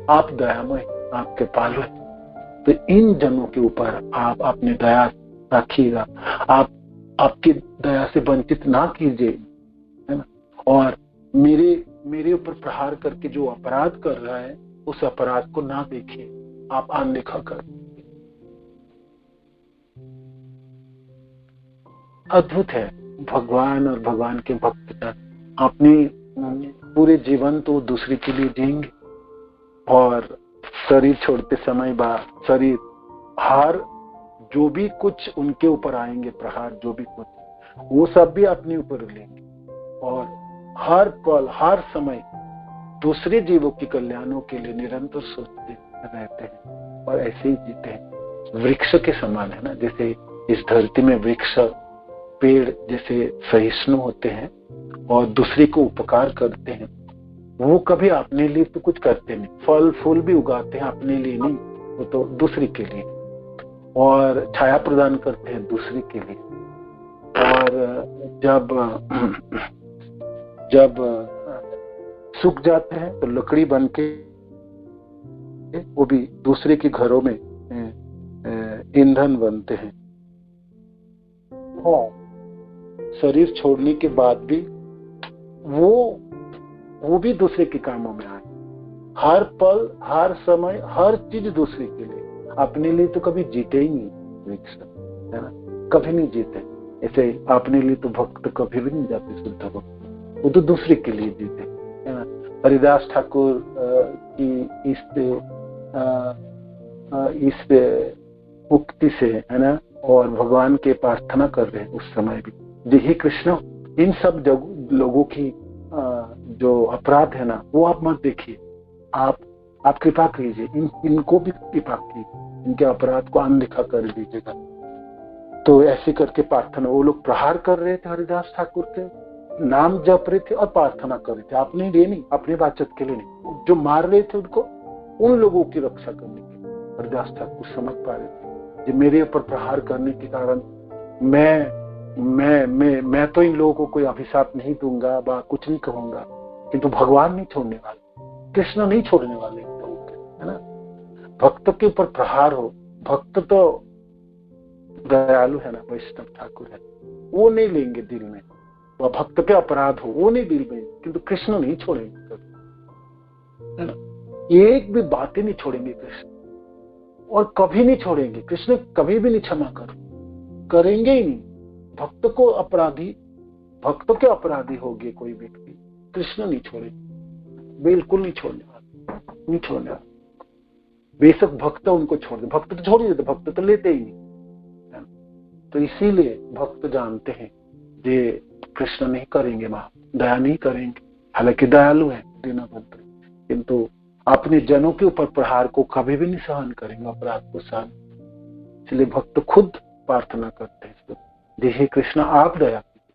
[SPEAKER 1] आप दयामय, आप कृपालु हैं, तो इन जनों के ऊपर आप अपनी दया रखिएगा, आप आपकी दया से वंचित ना कीजिए, है ना, और मेरे ऊपर प्रहार करके जो अपराध कर रहा है उस अपराध को ना देखिए, आप अनदेखा कर। अद्भुत है भगवान और भगवान के भक्त अपने पूरे जीवन तो दूसरे के लिए जिएंगे और शरीर छोड़ते समय बाद शरीर हार जो भी कुछ उनके ऊपर आएंगे प्रहार, जो भी कुछ वो सब भी अपने ऊपर लेंगे और हर पल हर समय दूसरे जीवों के कल्याणों के लिए निरंतर सोचते रहते हैं और ऐसे ही जीते हैं। वृक्ष के समान है ना, जैसे इस धरती में वृक्ष पेड़ जैसे सहिष्णु होते हैं और दूसरे को उपकार करते हैं, वो कभी अपने लिए तो कुछ करते नहीं, फल फूल भी उगाते हैं अपने लिए नहीं, वो तो दूसरे के लिए, और छाया प्रदान करते हैं दूसरे के लिए। और जब सूख जाते हैं तो लकड़ी बन के वो भी दूसरे के घरों में ईंधन बनते हैं। शरीर छोड़ने के बाद भी वो भी दूसरे के कामों में आए, हर पल हर समय हर चीज दूसरे के लिए, अपने लिए तो कभी जीते ही नहीं वृक्ष, है ना, कभी नहीं जीते। ऐसे अपने लिए तो भक्त कभी भी नहीं जाते, शुद्ध भक्त वो तो दूसरे के लिए जीते, है ना। हरिदास ठाकुर की इस उक्ति से, है ना, और भगवान के प्रार्थना कर रहे हैं उस समय भी, जी हे कृष्ण इन सब लोगों की जो अपराध है ना वो आप मत देखिए, आप कृपा कीजिए, इनको भी कृपा कीजिए, इनके अपराध को अनदेखा कर दीजिएगा। तो ऐसे करके प्रार्थना, वो लोग प्रहार कर रहे थे हरिदास ठाकुर के, नाम जप रहे थे और प्रार्थना कर रहे थे, अपने लिए नहीं, अपने बाचत के लिए नहीं, जो मार रहे थे उनको, उन लोगों की रक्षा करने के लिए हरिदास ठाकुर समझ पा रहे थे कि मेरे ऊपर प्रहार करने के कारण मैं तो इन लोगों को कोई अभिशाप नहीं दूंगा, कुछ नहीं कहूंगा, किंतु भगवान नहीं छोड़ने वाले, कृष्ण नहीं छोड़ने वाले, है ना। भक्त के ऊपर प्रहार हो, भक्त तो दयालु है ना, वैष्णव ठाकुर है, वो नहीं लेंगे दिल में, वह भक्त पे अपराध हो वो नहीं दिल में, किंतु कृष्ण नहीं छोड़ेंगे, है ना, एक भी बातें नहीं छोड़ेंगे कृष्ण, और कभी नहीं छोड़ेंगे कृष्ण, कभी भी नहीं क्षमा करेंगे ही नहीं। भक्त को अपराधी, भक्त के अपराधी हो गए कोई व्यक्ति, कृष्ण नहीं छोड़ेंगे, बिल्कुल नहीं छोड़ने वाले, बेशक भक्त उनको छोड़ दे, भक्त तो छोड़ ही देते, भक्त तो लेते ही नहीं। तो इसीलिए भक्त जानते हैं ये कृष्ण नहीं करेंगे, मां दया नहीं करेंगे, हालांकि दयालु है दीनबंधु, किंतु अपने जनों के ऊपर प्रहार को कभी भी नहीं सहन करेंगे, अपराध को सहन। इसलिए भक्त खुद प्रार्थना करते हैं, हे कृष्ण आप दया कीजिए,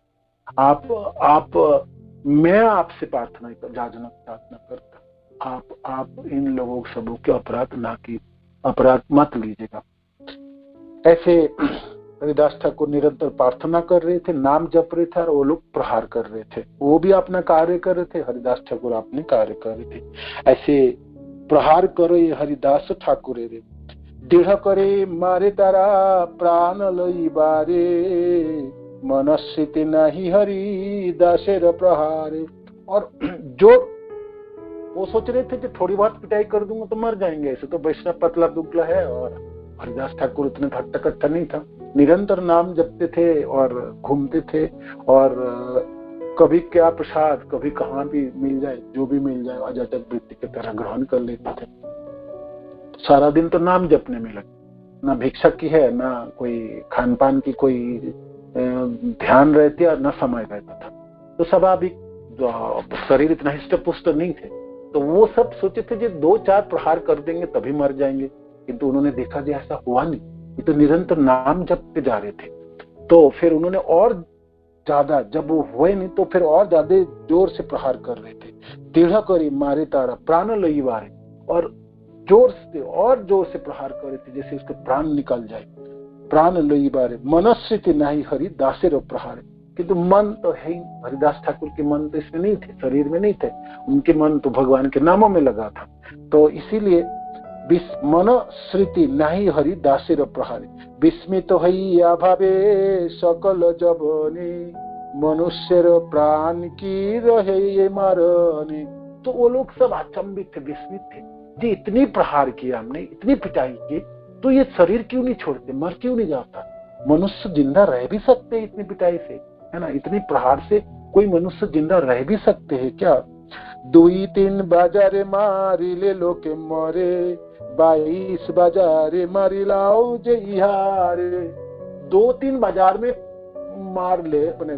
[SPEAKER 1] मैं आपसे प्रार्थना करता, आप इन लोगों सबों के अपराध मत लीजिएगा। ऐसे हरिदास ठाकुर निरंतर प्रार्थना कर रहे थे, नाम जप रहे थे और वो लोग प्रहार कर रहे थे, वो भी अपना कार्य कर रहे थे, हरिदास ठाकुर अपने कार्य कर रहे थे। ऐसे प्रहार करो ये हरिदास ठाकुर रे, दृढ़ करे मारे तारा प्राण लई बारे, मनस्थिति नहीं हरिदासेर प्रहारे। और जो वो सोच रहे थे कि थोड़ी बहुत पिटाई कर दूंगा तो मर जाएंगे, ऐसे तो वैष्णव पतला दुबला है। और हरिदास ठाकुर उतने हट्टा कट्टा नहीं था, निरंतर नाम जपते थे और घूमते थे। और कभी क्या प्रसाद, कभी कहाँ भी मिल जाए, जो भी मिल जाए अजाचक वृत्ति की तरह ग्रहण कर लेते थे। सारा दिन तो नाम जपने में लगे, ना भिक्षा की है, ना कोई खान पान की कोई ध्यान रहती और ना समय रहता था। तो स्वाभाविक शरीर इतना हिष्ट पुष्ट नहीं थे, तो वो सब सोचे थे कि 2-4 प्रहार कर देंगे तभी मर जाएंगे। किंतु उन्होंने देखा कि ऐसा हुआ नहीं, ये तो निरंतर नाम जपते जा रहे थे। तो फिर उन्होंने और ज्यादा, जब वो हुए नहीं तो फिर और ज्यादा जोर से प्रहार कर रहे थे। टेढ़ा करी मारे तारा प्राण लई वारे, और जोर से और जोर से प्रहार कर रहे थे जैसे उसके प्राण निकल जाए। प्राण लई बारे मनस्थिति नहीं हरि दासे रो प्रहार, किंतु मन तो है ही, हरिदास ठाकुर के मन तो इसमें नहीं थे, शरीर में नहीं थे, उनके मन तो भगवान के नामों में लगा था। तो इसीलिए मन श्रुति नहीं हरि दासे रो प्रहार, विस्मित हइया भावे सकल जबने मनुष्य प्राण की रहे मारने। तो वो लोग सब अचंबित थे, विस्मित थे जी, इतनी प्रहार किया हमने, इतनी पिटाई की, तो ये शरीर क्यों नहीं छोड़ते, मर क्यों नहीं जाता? मनुष्य जिंदा रह भी सकते हैं इतनी पिटाई से, है ना? इतनी प्रहार से कोई मनुष्य जिंदा रह भी सकते हैं क्या? 2-3 बाजारे मारी ले लोके मरे, 22 बाजारे मारी लाओ जे इहारे। 2-3 बाजार में मार ले, अपने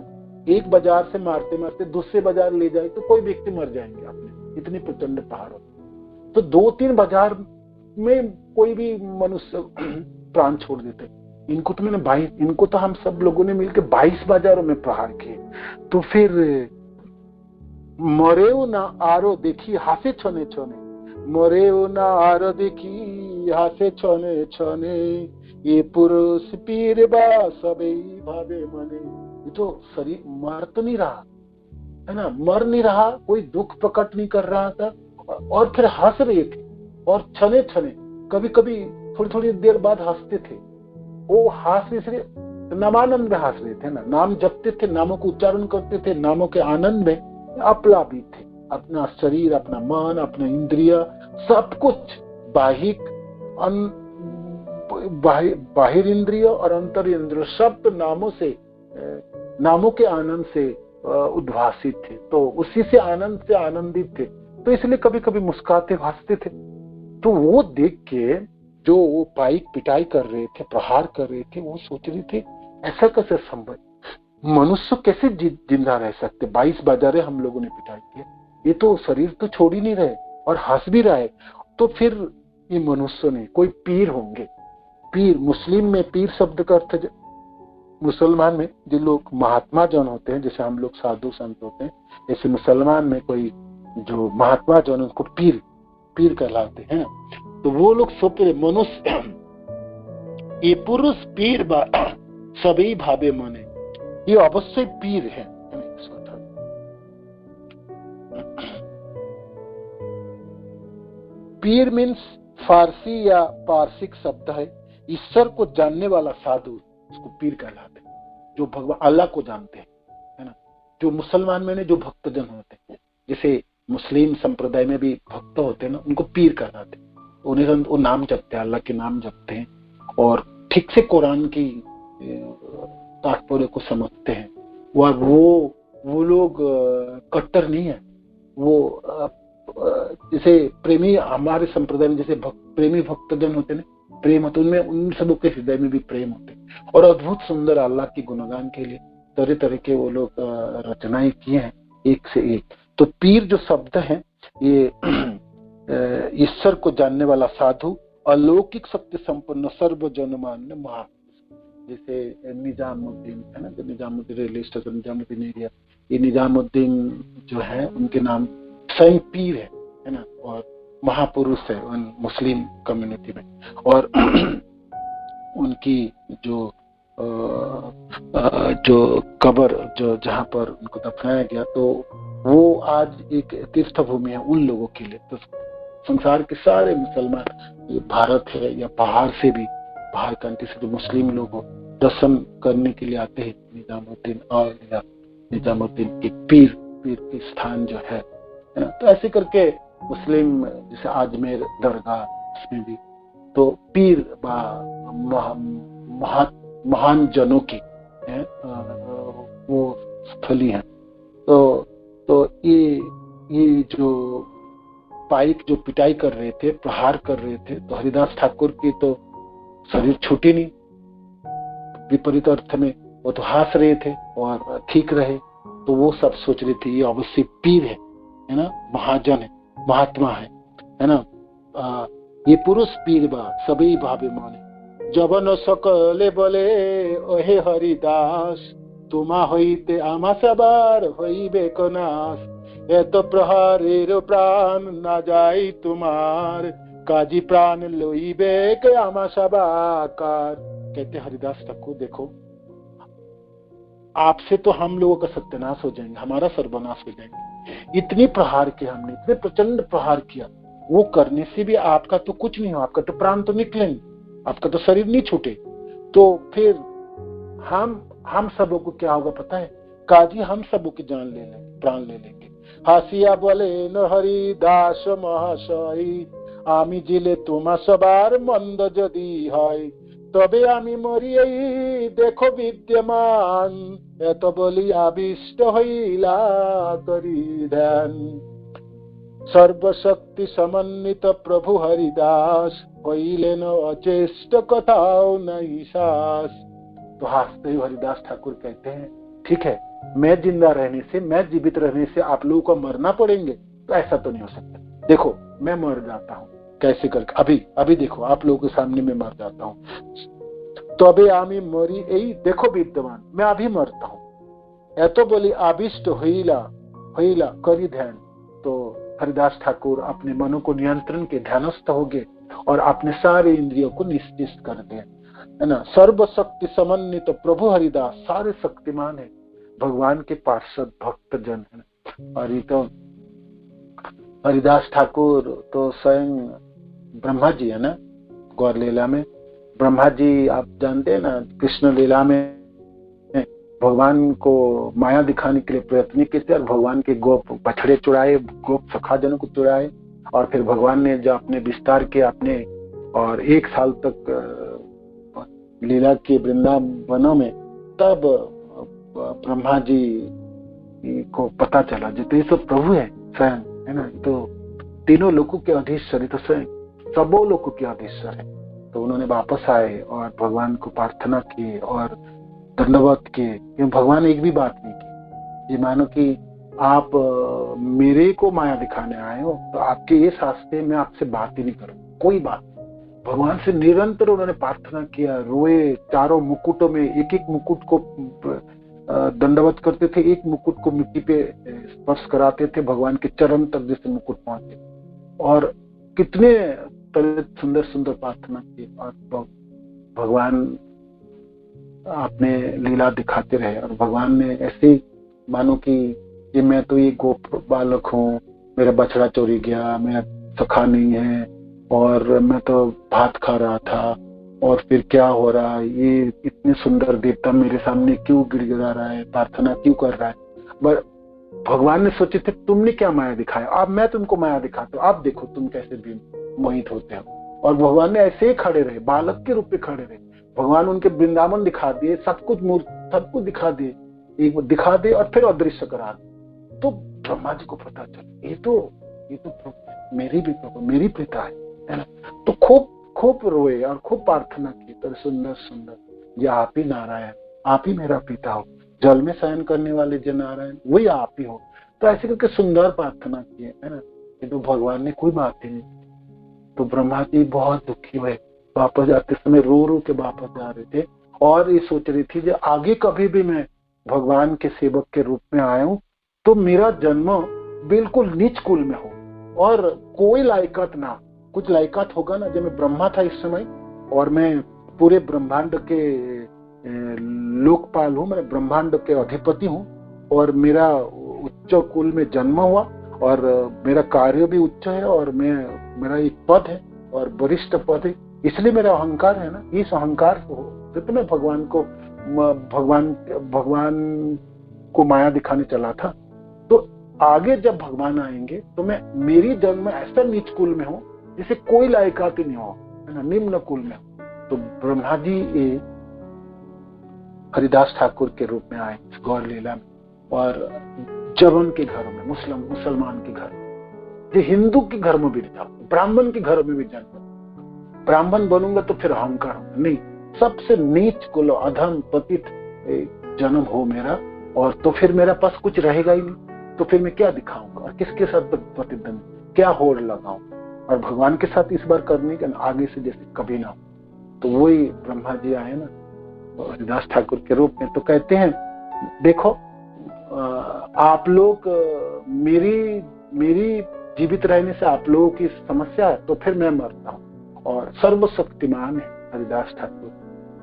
[SPEAKER 1] एक बाजार से मारते मारते दूसरे बाजार ले जाए तो कोई व्यक्ति मर जाएंगे अपने, इतनी प्रचंड प्रहार हो। तो 2-3 बाजार में कोई भी मनुष्य प्राण छोड़ देते। इनको तो मैंने 22, इनको तो हम सब लोगों ने मिलकर 22 बाजारों में प्रहार किए। तो फिर मरेओ ना आरो देखी हासे छने छने, मरेओ ना आरो देखी हासे छने छने, ये पुरुष पीर बा सबे भावे मने। ये तो शरीर मर तो नहीं रहा, है ना, मर नहीं रहा, कोई दुख प्रकट नहीं कर रहा था, और फिर हंस रहे थे। और छने छने, कभी कभी थोड़ी थोड़ी देर बाद हंसते थे। वो हंस इसलिए नामानंद में हंस रहे थे ना, नाम जपते थे, नामों को उच्चारण करते थे, नामों के आनंद में अप्लावित थे। अपना शरीर, अपना मन, अपना इंद्रिय, सब कुछ बाहिर इंद्रिय और अंतर इंद्रिय सब नामों से, नामों के आनंद से उद्भासित थे। तो उसी से आनंद से आनंदित थे, तो इसलिए कभी कभी मुस्कुराते हंसते थे। तो वो देख के जो वो पाइक पिटाई कर रहे थे, प्रहार कर रहे थे, वो सोच रहे थे ऐसा कैसे संभव, मनुष्य कैसे जिंदा रह सकते? 22 बाजारे हम लोगों ने पिटाई की, ये तो शरीर तो छोड़ ही नहीं रहे और हंस भी रहे। तो फिर ये मनुष्य ने कोई पीर होंगे। पीर, मुस्लिम में पीर शब्द का अर्थ, मुसलमान में जो लोग महात्मा जन होते हैं, जैसे हम लोग साधु संत होते हैं, ऐसे मुसलमान में कोई जो महात्मा जन, उनको पीर पीर कहलाते हैं। तो वो लोग सोचे मनुष्य ये पुरुष पीर बा सभी भावे मने, ये अवश्य पीर है। पीर मीन्स फारसी या पारसिक शब्द है, ईश्वर को जानने वाला साधु, उसको पीर कहलाते हैं, जो भगवान अल्लाह को जानते हैं, है ना। जो मुसलमान में जो भक्तजन होते हैं, जैसे मुस्लिम संप्रदाय में भी भक्त होते हैं ना, उनको पीर कहलाते हैं। उन्हें वो नाम जपते हैं, अल्लाह के नाम जपते हैं और ठीक से कुरान की तात्पर्य को समझते हैं। वो लोग कट्टर नहीं है। वो जैसे प्रेमी, हमारे संप्रदाय में जैसे प्रेमी भक्तजन होते हैं, प्रेम होते, उनमें उन सबों के हृदय में भी प्रेम होते हैं और अद्भुत सुंदर अल्लाह की गुणगान के लिए तरह तरह के वो लोग रचनाएं किए हैं, एक से एक। तो पीर जो शब्द है, ये ईश्वर को जानने वाला साधु, अलौकिक सत्य संपन्न, सर्वजनमान्य महापुरुष। जैसे निजामुद्दीन है ना, जो Nizamuddin railway station, Nizamuddin area, ये निजामुद्दीन जो है उनके नाम स्वयं पीर है ना, और महापुरुष है उन मुस्लिम कम्युनिटी में। और उनकी जो कब्र जो जहाँ पर उनको दफनाया गया, तो वो आज एक तीर्थ भूमि है उन लोगों के लिए। तो संसार के सारे मुसलमान, भारत है या बाहर से भी, बाहर कंट्री से जो मुस्लिम लोग दर्शन करने के लिए आते हैं निजामुद्दीन और निजामुद्दीन के पीर के स्थान जो है ना। तो ऐसे करके मुस्लिम जैसे आजमेर दरगाह, उसमें भी तो पीर महान जनों की है, वो स्थली है। तो ये जो पाइक जो पिटाई कर रहे थे, प्रहार कर रहे थे, तो हरिदास ठाकुर की तो शरीर छूटी नहीं, विपरीत अर्थ में वो तो हंस रहे थे और ठीक रहे। तो वो सब सोच रहे थे ये अवश्य पीर है ना, महाजन है, महात्मा है ना। ये पुरुष पीर बा सभी भावे माने, जबन सकले बोले ओहे हरिदास, तुम्हा হইতে আমা সবার হইবে কনাস, এত প্রহারের প্রাণ না যাই তোমার, काजी प्राण लोइबे के आमा सबाकार। कहते हरिदास ठाकुर देखो, आपसे तो हम लोगों का सत्यानाश हो जाएंगे, हमारा सर्वनाश हो जाएंगे। इतनी प्रहार किया हमने, इतने प्रचंड प्रहार किया, वो करने से भी आपका तो कुछ नहीं हो, आपका तो प्राण तो निकले नहीं, आपका तो शरीर नहीं छूटे, तो फिर हम सबों को क्या होगा पता है? काजी हम सबों की जान ले लेंगे, प्राण ले लेंगे। हासिया बोले न हरिदास महाशय, आमी जिले तुम्हा सबार मंद जदि হয়, তবে আমি মরিয়াই দেখো বিদ্যমান, এত বলি আবিষ্ট হইলা করি ধ্যান। सर्वशक्ति समन्वित प्रभु हरिदास, হইলেন अचेष्ट कथाओ नहीं सास। तो हंसते हुए हरिदास ठाकुर कहते हैं ठीक है, मैं जिंदा रहने से, मैं जीवित रहने से आप लोगों को मरना पड़ेंगे, तो ऐसा तो नहीं हो सकता। देखो मैं मर जाता हूँ कैसे करके, अभी देखो आप लोगों के सामने मैं मर जाता हूँ। तो अबे आमी मरी यही देखो विद्यमान, मैं अभी मरता हूँ। एतो बोली आविष्ट होइला करी ध्यान। तो हरिदास ठाकुर अपने मनो को नियंत्रण के ध्यानस्थ हो गए और अपने सारे इंद्रियों को निश्चित कर दिए, है ना। सर्वशक्ति समन्वित प्रभु हरिदास, सारे शक्तिमान है, भगवान के पार्षद भक्त जन है। और ये तो हरिदास ठाकुर तो स्वयं ब्रह्मा जी है ना, गौर लीला में ब्रह्मा जी आप जानते हैं ना, कृष्ण लीला में भगवान को माया दिखाने के लिए प्रयत्न किए थे और भगवान के गोप बछड़े चुराए, गोप सखाजनों को चुराए, और फिर भगवान ने जो अपने विस्तार किया अपने, और 1 साल तक लीला के वृंदावनों में, तब ब्रह्मा जी को पता चला जो तो ये सब प्रभु है स्वयं, है ना, तो तीनों लोगों के अधीश्वर है, तो स्वयं सबों लोगों के अधीश्वर है। तो उन्होंने वापस आए और भगवान को प्रार्थना की और दंडवत किए, क्योंकि भगवान एक भी बात नहीं की। ये मानो कि आप मेरे को माया दिखाने आए हो, तो आपके ये रास्ते में आपसे बात ही नहीं करूं, कोई बात नहीं। भगवान से निरंतर उन्होंने प्रार्थना किया, रोए, चारों मुकुटों में एक एक मुकुट को दंडवत करते थे, एक मुकुट को मिट्टी पे स्पर्श कराते थे, भगवान के चरण तक जैसे मुकुट पहुंचे, और कितने सुंदर सुंदर प्रार्थना की, और भगवान अपने लीला दिखाते रहे। और भगवान ने ऐसे मानो कि ये मैं तो ये गोप बालक हूँ, मेरा बछड़ा चोरी गया, मेरा सखा नहीं है, और मैं तो भात खा रहा था, और फिर क्या हो रहा है, ये इतने सुंदर देवता मेरे सामने क्यों गिड़गिड़ा रहा है, प्रार्थना क्यों कर रहा है। भगवान ने सोचे थे तुमने क्या माया दिखाया, अब मैं तुमको माया दिखाता हूँ, आप देखो तुम कैसे भी मोहित होते हो। और भगवान ने ऐसे ही खड़े रहे, बालक के रूप में खड़े रहे। भगवान उनके वृंदावन दिखा दिए, सब कुछ दिखा दिए, एक दिखा दे और फिर अदृश्य करा दे। तो ब्रह्मा जी को पता चला ये तो मेरी भी प्रभु, मेरी पिता है ना। तो खूब रोए और खूब प्रार्थना की, तो सुंदर सुंदर ये आप ही नारायण, आप ही मेरा पिता हो, जल में शयन करने वाले जो नारायण वही आप ही हो। तो ऐसे करके सुंदर प्रार्थना की है ना, तो भगवान ने कोई बात ही नहीं। तो ब्रह्मा जी बहुत दुखी हुए, वापस जाते समय रो के वापस जा रहे थे, और ये सोच रही थी जो आगे कभी भी मैं भगवान के सेवक के रूप में आया हूं, तो मेरा जन्म बिल्कुल नीच कुल में हो और कोई लायकात ना, कुछ लायकात होगा ना। जब मैं ब्रह्मा था इस समय, और मैं पूरे ब्रह्मांड के लोकपाल हूँ, मैं ब्रह्मांड के अधिपति हूँ, और मेरा उच्च कुल में जन्म हुआ, और मेरा कार्य भी उच्च है, और मेरा एक पद है और वरिष्ठ पद है, इसलिए मेरा अहंकार है ना। इस अहंकार से तो मैं भगवान को माया दिखाने चला था। तो आगे जब भगवान आएंगे तो मैं मेरी जन्म में ऐसा नीच कुल में हूं जिसे कोई लायकात ही नहीं हो, है ना, निम्न कुल में हूं। तो ब्रह्मा जी ये हरिदास ठाकुर के रूप में आए इस गौर लीला में, और जवन के घरों में, मुसलमान के घर, जो हिंदू के घर में भी जाओ, ब्राह्मण के घर में भी जन्म, ब्राह्मण बनूंगा तो फिर अहंकार होगा नहीं, सबसे नीच कुल अधम पतित जन्म हो मेरा, और तो फिर मेरा पास कुछ रहेगा ही नहीं, तो फिर मैं क्या दिखाऊंगा और किसके साथ प्रतिद्वंद, क्या होड़ लगाऊंगा, और भगवान के साथ इस बार करने का आगे से जैसे कभी ना हो। तो वही ब्रह्मा जी आए ना हरिदास ठाकुर के रूप में, तो कहते हैं देखो आप लोग मेरी जीवित रहने से आप लोगों की समस्या है, तो फिर मैं मरता हूँ। और सर्वशक्तिमान है हरिदास ठाकुर,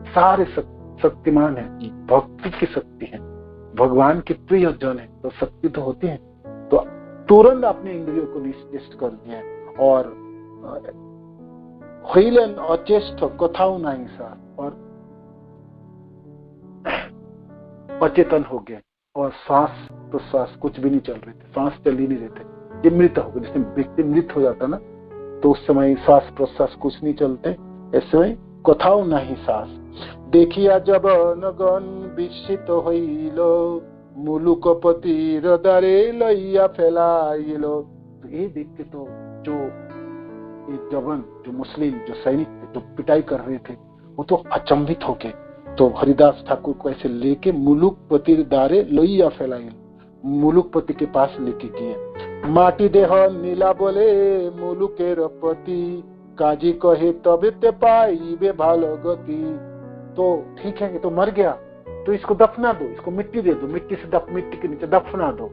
[SPEAKER 1] सारे शक्तिमान है, भक्ति की शक्ति है, भगवान के प्रिय जन है, तो शक्ति तो होती है। तो तुरंत अपने इंद्रियों को निश्चेष्ट कर दिया और हईलन अचेष्ट कथाओं नहीं सा, और अचेतन हो गए, और श्वास प्रश्वास कुछ भी नहीं चल रहे थे, सांस चल ही नहीं रहे थे, ये मृत हो गए। जैसे व्यक्ति मृत हो जाता ना, तो उस समय श्वास प्रश्वास कुछ नहीं चलते, ऐसे में कथाओं नहीं सांस। देखिया जब नगन विस्मित हईलो, मुलुकपति हृदय लैया फैलाइलो। तो ये देख के तो जो ये जवान, जो मुस्लिम, जो सैनिक थे, जो पिटाई कर रहे थे, वो तो अचंभित हो गए। तो हरिदास ठाकुर को ऐसे लेके मुलुकपति दारे लोइया फैलाई, मुलुकपति के पास लेके गए। माटी देह नीला बोले मुलुकेर पति, काजी कहे तबे ते पाइबे भालो गति। तो ठीक है, ये तो मर गया, तो इसको दफना दो, इसको मिट्टी दे दो, मिट्टी से मिट्टी के नीचे दफना दो।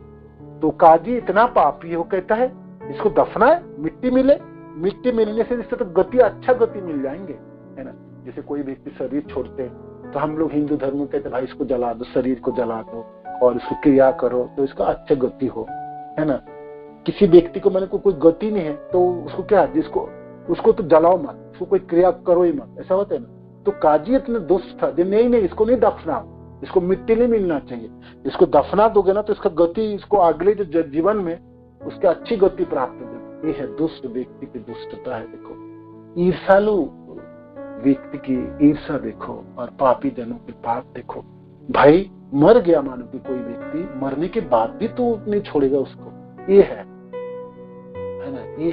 [SPEAKER 1] तो काजी इतना पापी है, वो कहता है इसको दफना है, मिट्टी मिले, मिट्टी मिलने से इससे तो गति, अच्छा गति मिल जाएंगे, है ना। जैसे कोई व्यक्ति शरीर छोड़ते हैं तो हम लोग हिंदू धर्म में कहते हैं भाई इसको जला दो, शरीर को जला दो और इसको क्रिया करो तो इसका अच्छा गति हो, है ना। किसी व्यक्ति को मैंने कोई गति नहीं है तो उसको क्या, जिसको उसको तो जलाओ मत, उसको कोई क्रिया करो ही मत, ऐसा होता है ना। तो काजी इतना दुष्ट था, नहीं इसको नहीं दफना, इसको मिट्टी नहीं मिलना चाहिए, इसको दफना दोगे ना तो इसका गति, इसको अगले जो जीवन में उसकी अच्छी गति प्राप्त हो। ये है दुष्ट व्यक्ति की दुष्टता है। देखो ईर्षालु व्यक्ति की ईर्षा देखो, और पापी जनों के पाप देखो। भाई मर गया मानो कि कोई व्यक्ति, मरने के बाद भी तो नहीं छोड़ेगा उसको, ये है ना। ये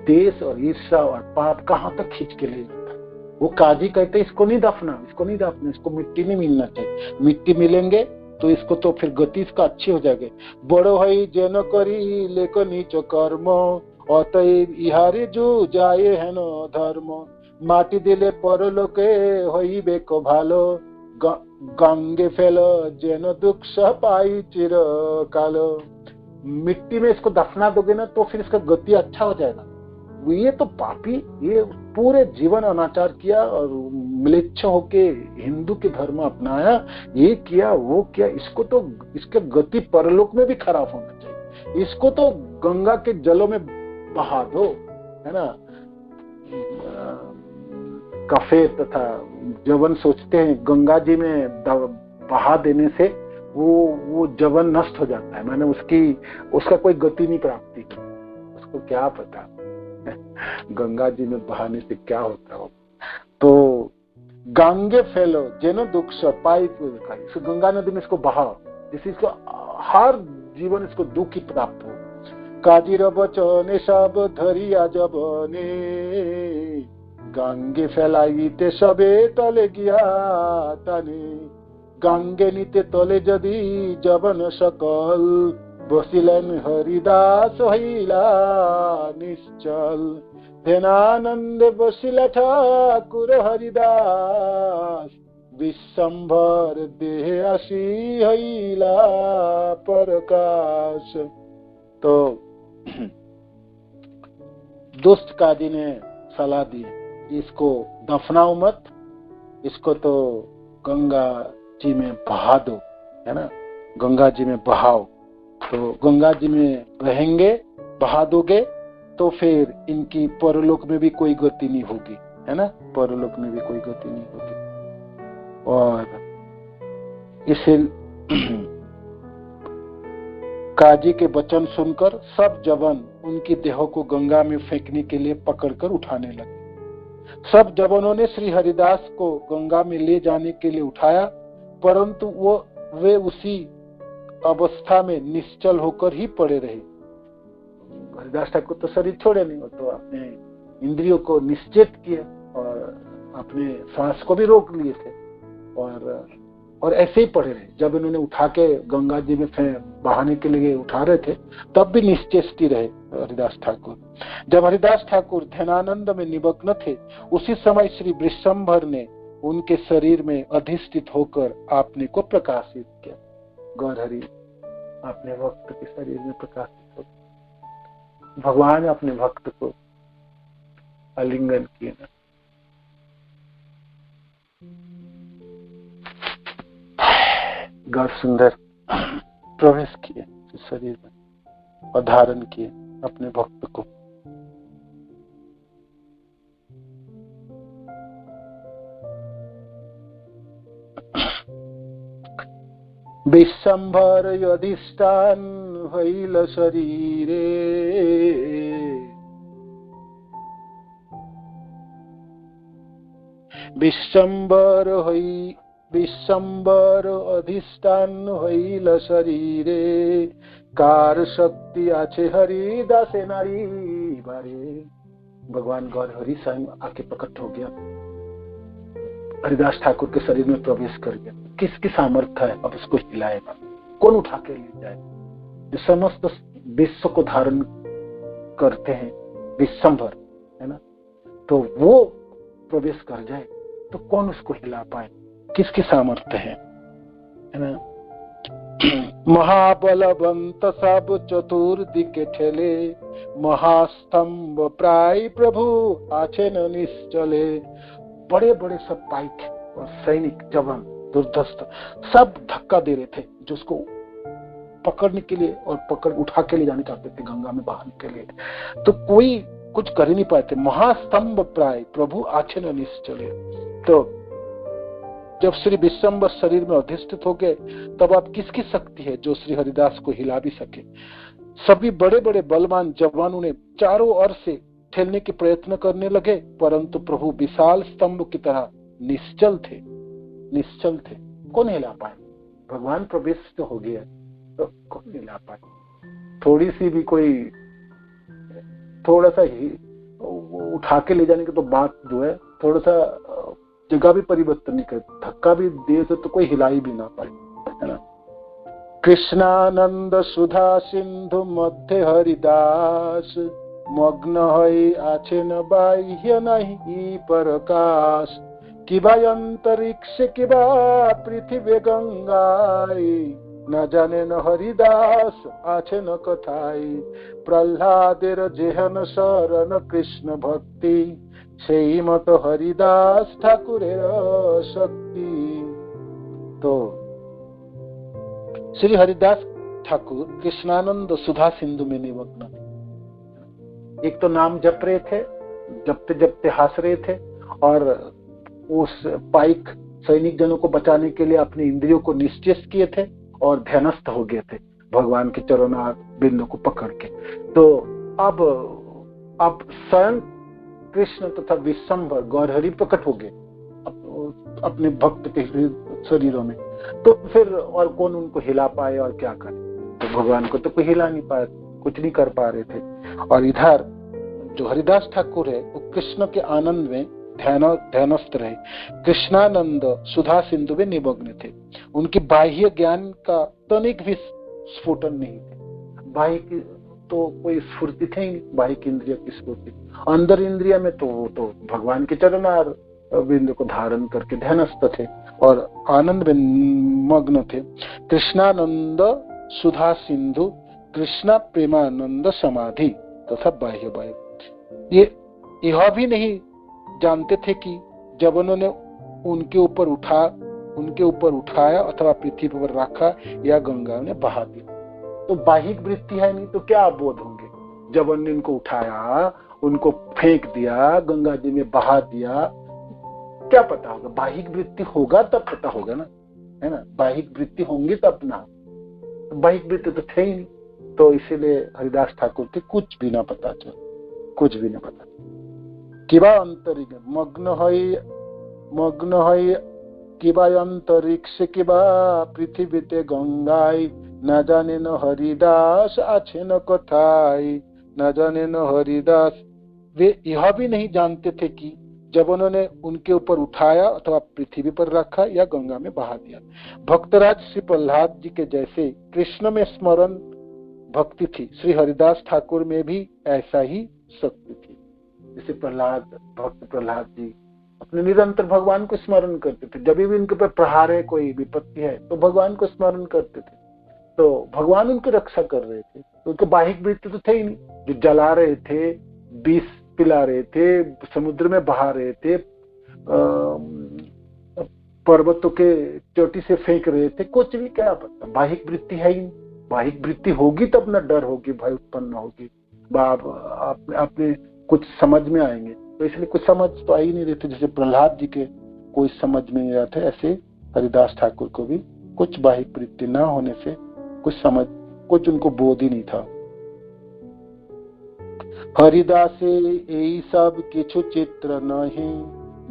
[SPEAKER 1] देश और ईर्षा और पाप कहाँ तक खींच के ले जाता है। वो काजी कहते इसको नहीं दफना, इसको नहीं दफना, इसको मिट्टी नहीं मिलना चाहिए, मिट्टी मिलेंगे तो इसको तो फिर गति इसका अच्छी हो जाएगी। बड़ो है जन करी लेक नीच कर्म, अतएव इहारे जो जाए है न धर्म। माटी दिले परलोके हईबे को भालो, गंगे फैलो जेन दुख पाई चिर कालो। मिट्टी में इसको दफना दोगे ना तो फिर इसका गति अच्छा हो जाएगा। ये तो पापी, ये पूरे जीवन अनाचार किया और म्लेच्छ होके हिंदू के धर्म अपनाया, ये किया वो किया, इसको तो इसके गति परलोक में भी खराब होना चाहिए, इसको तो गंगा के जलों में बहा दो, है ना। कफे तथा जवन सोचते हैं गंगा जी में बहा देने से वो जवन नष्ट हो जाता है, मैंने उसका कोई गति नहीं प्राप्ति की, उसको क्या पता गंगा जी में बहाने से क्या होता हो। तो गंगे फैलो जेनो दुख पाई, इसको गंगा नदी में इसको बहाओ जिससे इसको हर जीवन इसको दुख ही प्राप्त हो। काजीर बचने सब धरिया जबने, गंगे फैलाइते सबे तले गिया ताने। गंगे नीते तले जदि जबन सकल, बसिलेन हरिदास हईला निश्चल। धेनानंदे बसिला ठाकुर हरिदास, विश्वंभर देह आसी हईला प्रकाश। तो दुष्ट काजी ने सलाह दी, इसको दफनाओ मत, इसको तो गंगा जी में बहा दो, है ना, गंगा जी में बहाओ। तो गंगा जी में बहेंगे, बहा दोगे तो फिर इनकी परलोक में भी कोई गति नहीं होगी, है ना, परलोक में भी कोई गति नहीं होगी। और इसे काजी के वचन सुनकर सब जवान उनकी देह को गंगा में फेंकने के लिए पकड़कर उठाने लगे। सब जवानों ने श्री हरिदास को गंगा में ले जाने के लिए उठाया, परंतु वे उसी अवस्था में निश्चल होकर ही पड़े रहे। हरिदास ठाकुर तो शरीर छोड़े नहीं, वो तो अपने इंद्रियों को निश्चेत किया और अपने सांस को भी रोक लिए थे और ऐसे ही पड़े रहे। जब इन्होंने उठा के गंगा जी में बहाने के लिए उठा रहे थे तब भी निश्चेष्टि रहे हरिदास ठाकुर। जब हरिदास ठाकुर ध्यानानंद में निमग्न थे, उसी समय श्री वृषंभर ने उनके शरीर में अधिष्ठित होकर आपने को प्रकाशित किया। गौरहरि अपने भक्त के शरीर में प्रकाशित हो, भगवान अपने भक्त को आलिंगन किए ना। गौर सुंदर प्रवेश किए शरीर में और धारण किए अपने भक्त को। विश्वंभर अधिष्ठान हईल शरीरे, विश्वंभर अधिष्ठान हईल शरीरे, कार शक्ति आछे हरिदासे नारी बारे। भगवान गौर हरि स्वयं आके प्रकट हो गया, हरिदास ठाकुर के शरीर में प्रवेश कर गया। किसकी सामर्थ्य है अब उसको हिलाएगा? कौन उठा के ले जाए? जो समस्त विश्व को धारण करते हैं विश्वंभर, है ना, तो वो प्रवेश कर जाए तो कौन उसको हिला पाए? किसकी सामर्थ्य है ना? महाबलवंत सब चतुर्दिके ठेले, महास्तंभ प्राय प्रभु आछे न निश्चले। बड़े बड़े सब पाइक और सैनिक जवान दुर्धस्त सब धक्का दे रहे थे जो उसको पकड़ने के लिए और उठा के ले जाने चाहते थे गंगा में बहाने के लिए, तो कोई कुछ कर ही नहीं पाए थे। महास्तंभ प्राय प्रभु आछे न निश्चले। तो जब श्री विश्वंभर शरीर में अधिष्ठित हो गए तब आप किसकी शक्ति है जो श्री हरिदास को हिला भी सके? सभी बड़े बड़े बलवान जवानों ने चारों ओर से ठेलने के प्रयत्न करने लगे, परंतु प्रभु विशाल स्तंभ की तरह निश्चल थे। कौन हिला पाए? भगवान प्रवेश तो हो गया तो कौन हिला पाए? थोड़ी सी भी कोई थोड़ा सा ही उठा के ले जाने की तो बात जो है, थोड़ा सा जगह भी परिवर्तन नहीं करे, धक्का भी दे तो कोई हिला ही भी ना पाए, है ना। कृष्णानंद सुधा सिंधु मध्य हरिदास, मग्न हई आछे न बाह्य नहीं परकाश। किबा अंतरिक्ष किबा पृथ्वी गंगाई, न जाने न हरिदास आछे न कथाई। प्रह्लादेर जेहन शरण कृष्ण भक्ति, सेई मत हरिदास ठाकुरेर शक्ति। तो श्री हरिदास ठाकुर कृष्णानंद सुधा सिंधु में निमग्न थे। एक तो नाम जप रहे थे, जपते जपते हंस रहे थे और उस पाइक सैनिक जनों को बचाने के लिए अपने इंद्रियों को निश्चेष्ट किए थे और ध्यानस्थ हो गए थे भगवान के चरणों बिंदु को पकड़ के। तो अब स्वयं कृष्ण तथा विश्वंभर गौरहरि प्रकट हो गए अपने भक्त के शरीरों में, तो फिर और कौन उनको हिला पाए और क्या करे? तो भगवान को तो कोई हिला नहीं पाए, कुछ नहीं कर पा रहे थे। और इधर जो हरिदास ठाकुर है वो कृष्ण के आनंद में ध्यानस्थ रहे। कृष्णानंद सुधा सिंधु में निमग्न थे। उनकी बाह्य ज्ञान का तनिक भी स्फुटन नहीं थे। बाह्य की तो कोई स्फूर्ति थे ही, बाह्य इंद्रिय की स्फूर्ति। अंदर इंद्रिय में तो वो तो भगवान के चरणार बिंदु को धारण करके ध्यानस्थ थे और आनंद में मग्न थे। कृष्णानंद सुधा सिंधु, कृष्णा प्रेमानंद समाधि तथा बाह्य। ये यह भी नहीं जानते थे कि जब उन्होंने उनके ऊपर उठाया अथवा पृथ्वी पर रखा या गंगा ने बहा दिया, तो बाहिक वृत्ति है नहीं तो क्या बोध होंगे? जब उन्होंने उनको उठाया, उनको फेंक दिया, गंगा जी में बहा दिया, क्या पता होगा? बाहिक वृत्ति होगा तब पता होगा ना, है ना। बाहिक वृत्ति होंगी तब ना, बाहिक वृत्ति तो थे ही नहीं, तो इसीलिए हरिदास ठाकुर के कुछ भी ना पता चल, कुछ भी ना पता। किबा अंतरिक्ष मग्न हई किबा अंतरिक्ष किबा पृथ्वीते गंगाई, न जाने न हरिदास आछे न कथाई, न जाने न हरिदास। वे यह भी नहीं जानते थे कि जब उन्होंने उनके ऊपर उठाया अथवा पृथ्वी पर रखा या गंगा में बहा दिया। भक्तराज श्री प्रहलाद जी के जैसे कृष्ण में स्मरण भक्ति थी, श्री हरिदास ठाकुर में भी ऐसा ही शक्ति थी। जैसे भक्त प्रहलाद जी अपने निरंतर भगवान को स्मरण करते थे, जब भी उनके ऊपर प्रहार है, कोई विपत्ति है तो भगवान को स्मरण करते थे, तो भगवान उनकी रक्षा कर रहे थे। तो उनके बाहिक वृत्ति तो थे ही नहीं, जो जला रहे थे, विष पिला रहे थे, समुद्र में बहा रहे थे, पर्वतों के चोटी से फेंक रहे थे, कुछ भी क्या पता। बाहिक वृत्ति है ही नहीं। बाहिक वृत्ति होगी तब न डर होगी, भय उत्पन्न होगी, आपने कुछ समझ में आएंगे। तो इसलिए कुछ समझ तो आ ही नहीं रहे थे। जैसे प्रहलाद जी के कोई समझ में नहीं रहा था, ऐसे हरिदास ठाकुर को भी कुछ बाहिक वृत्ति न होने से कुछ उनको बोध ही नहीं था। हरिदासे यही सब किछु चित्र नहीं,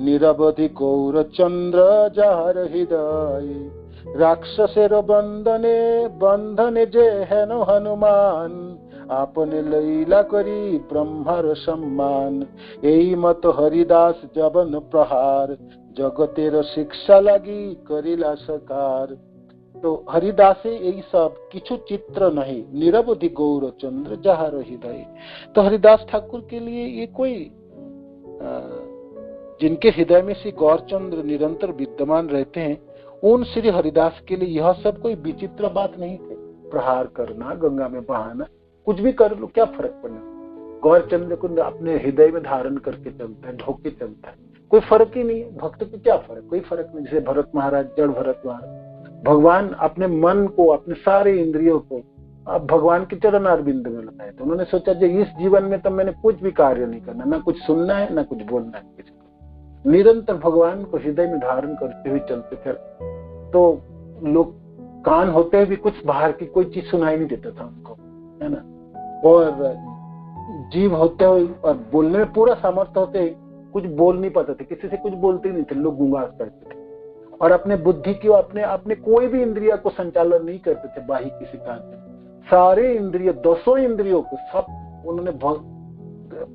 [SPEAKER 1] निरवधि गौर चंद्र जाहर हृदय, राक्षसेर बंधने जे हेन हनुमान, आपने लैला करी ब्रह्मार सम्मान, यही मत हरिदास जबन प्रहार, जगतेर शिक्षा लगी करिला सकार। तो हरिदासे यही सब किछु चित्र नहीं, निरवधि गौर चंद्र जहार हृदय। तो हरिदास ठाकुर के लिए ये कोई जिनके हृदय में श्री गौरचंद्र निरंतर विद्यमान रहते हैं, उन श्री हरिदास के लिए यह सब कोई विचित्र बात नहीं थी। प्रहार करना, गंगा में बहाना, कुछ भी कर लो, क्या फर्क पड़ना। गौरचंद्र को अपने हृदय में धारण करके चलता है, ढोके चलता है, कोई फर्क ही नहीं है। भक्त को क्या फर्क, कोई फर्क नहीं। जैसे भरत महाराज, जड़ भरत महाराज, भगवान अपने मन को, अपने सारे इंद्रियों को अब भगवान के चरण अरविंद में लगाए। तो उन्होंने सोचा कि इस जीवन में तो मैंने कुछ भी कार्य नहीं करना, ना कुछ सुनना है, ना कुछ बोलना है किसी को। निरंतर भगवान को हृदय में धारण करते हुए चलते थे। तो लोग कान होते हुए भी कुछ बाहर की कोई चीज सुनाई नहीं देता था उनको, है ना। और जीव होते हुए और बोलने में पूरा सामर्थ्य होते हुए कुछ बोल नहीं पाते थे, किसी से कुछ बोलते नहीं थे, लोग गुंगा करते थे। और अपने बुद्धि की, अपने कोई भी इंद्रिया को संचालन नहीं करते थे बाही किसी कारण। सारे इंद्रिय, 200 इंद्रियों को सब उन्होंने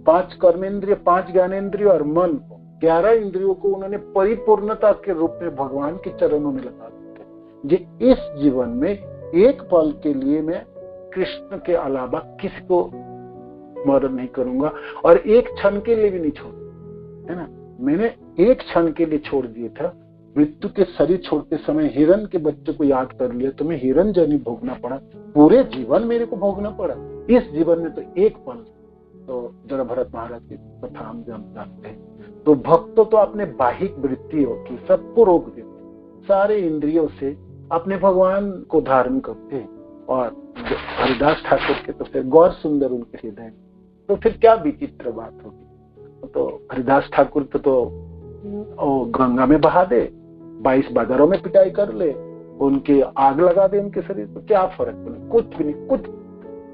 [SPEAKER 1] 5 कर्मेंद्रिय, 5 ज्ञानेंद्रिय और मन को, 11 इंद्रियों को उन्होंने परिपूर्णता के रूप में भगवान के चरणों में लगा दिया। जी इस जीवन में एक पल के लिए मैं कृष्ण के अलावा किसी को स्मरण नहीं करूंगा, और एक क्षण के लिए भी नहीं छोड़, है ना। मैंने एक क्षण के लिए छोड़ दिया था। मृत्यु के शरीर छोड़ते समय हिरण के बच्चे को याद कर लिया तो मैं हिरण जनी भोगना पड़ा, पूरे जीवन मेरे को भोगना पड़ा। इस जीवन में तो एक पल। तो जरा भरत महाराज की कथा हम जानते हैं। तो भक्त तो अपने बाहिक वृत्तियों की सबको रोक देते, सारे इंद्रियों से अपने भगवान को धारण करते। और हरिदास ठाकुर के तो फिर गौर सुंदर उनके हृदय, तो फिर क्या विचित्र बात होगी। तो हरिदास ठाकुर तो गंगा में बहा दे, 22 बाजारों में पिटाई कर ले, उनके आग लगा दे उनके शरीर को, क्या फर्क पड़े, कुछ भी नहीं, कुछ,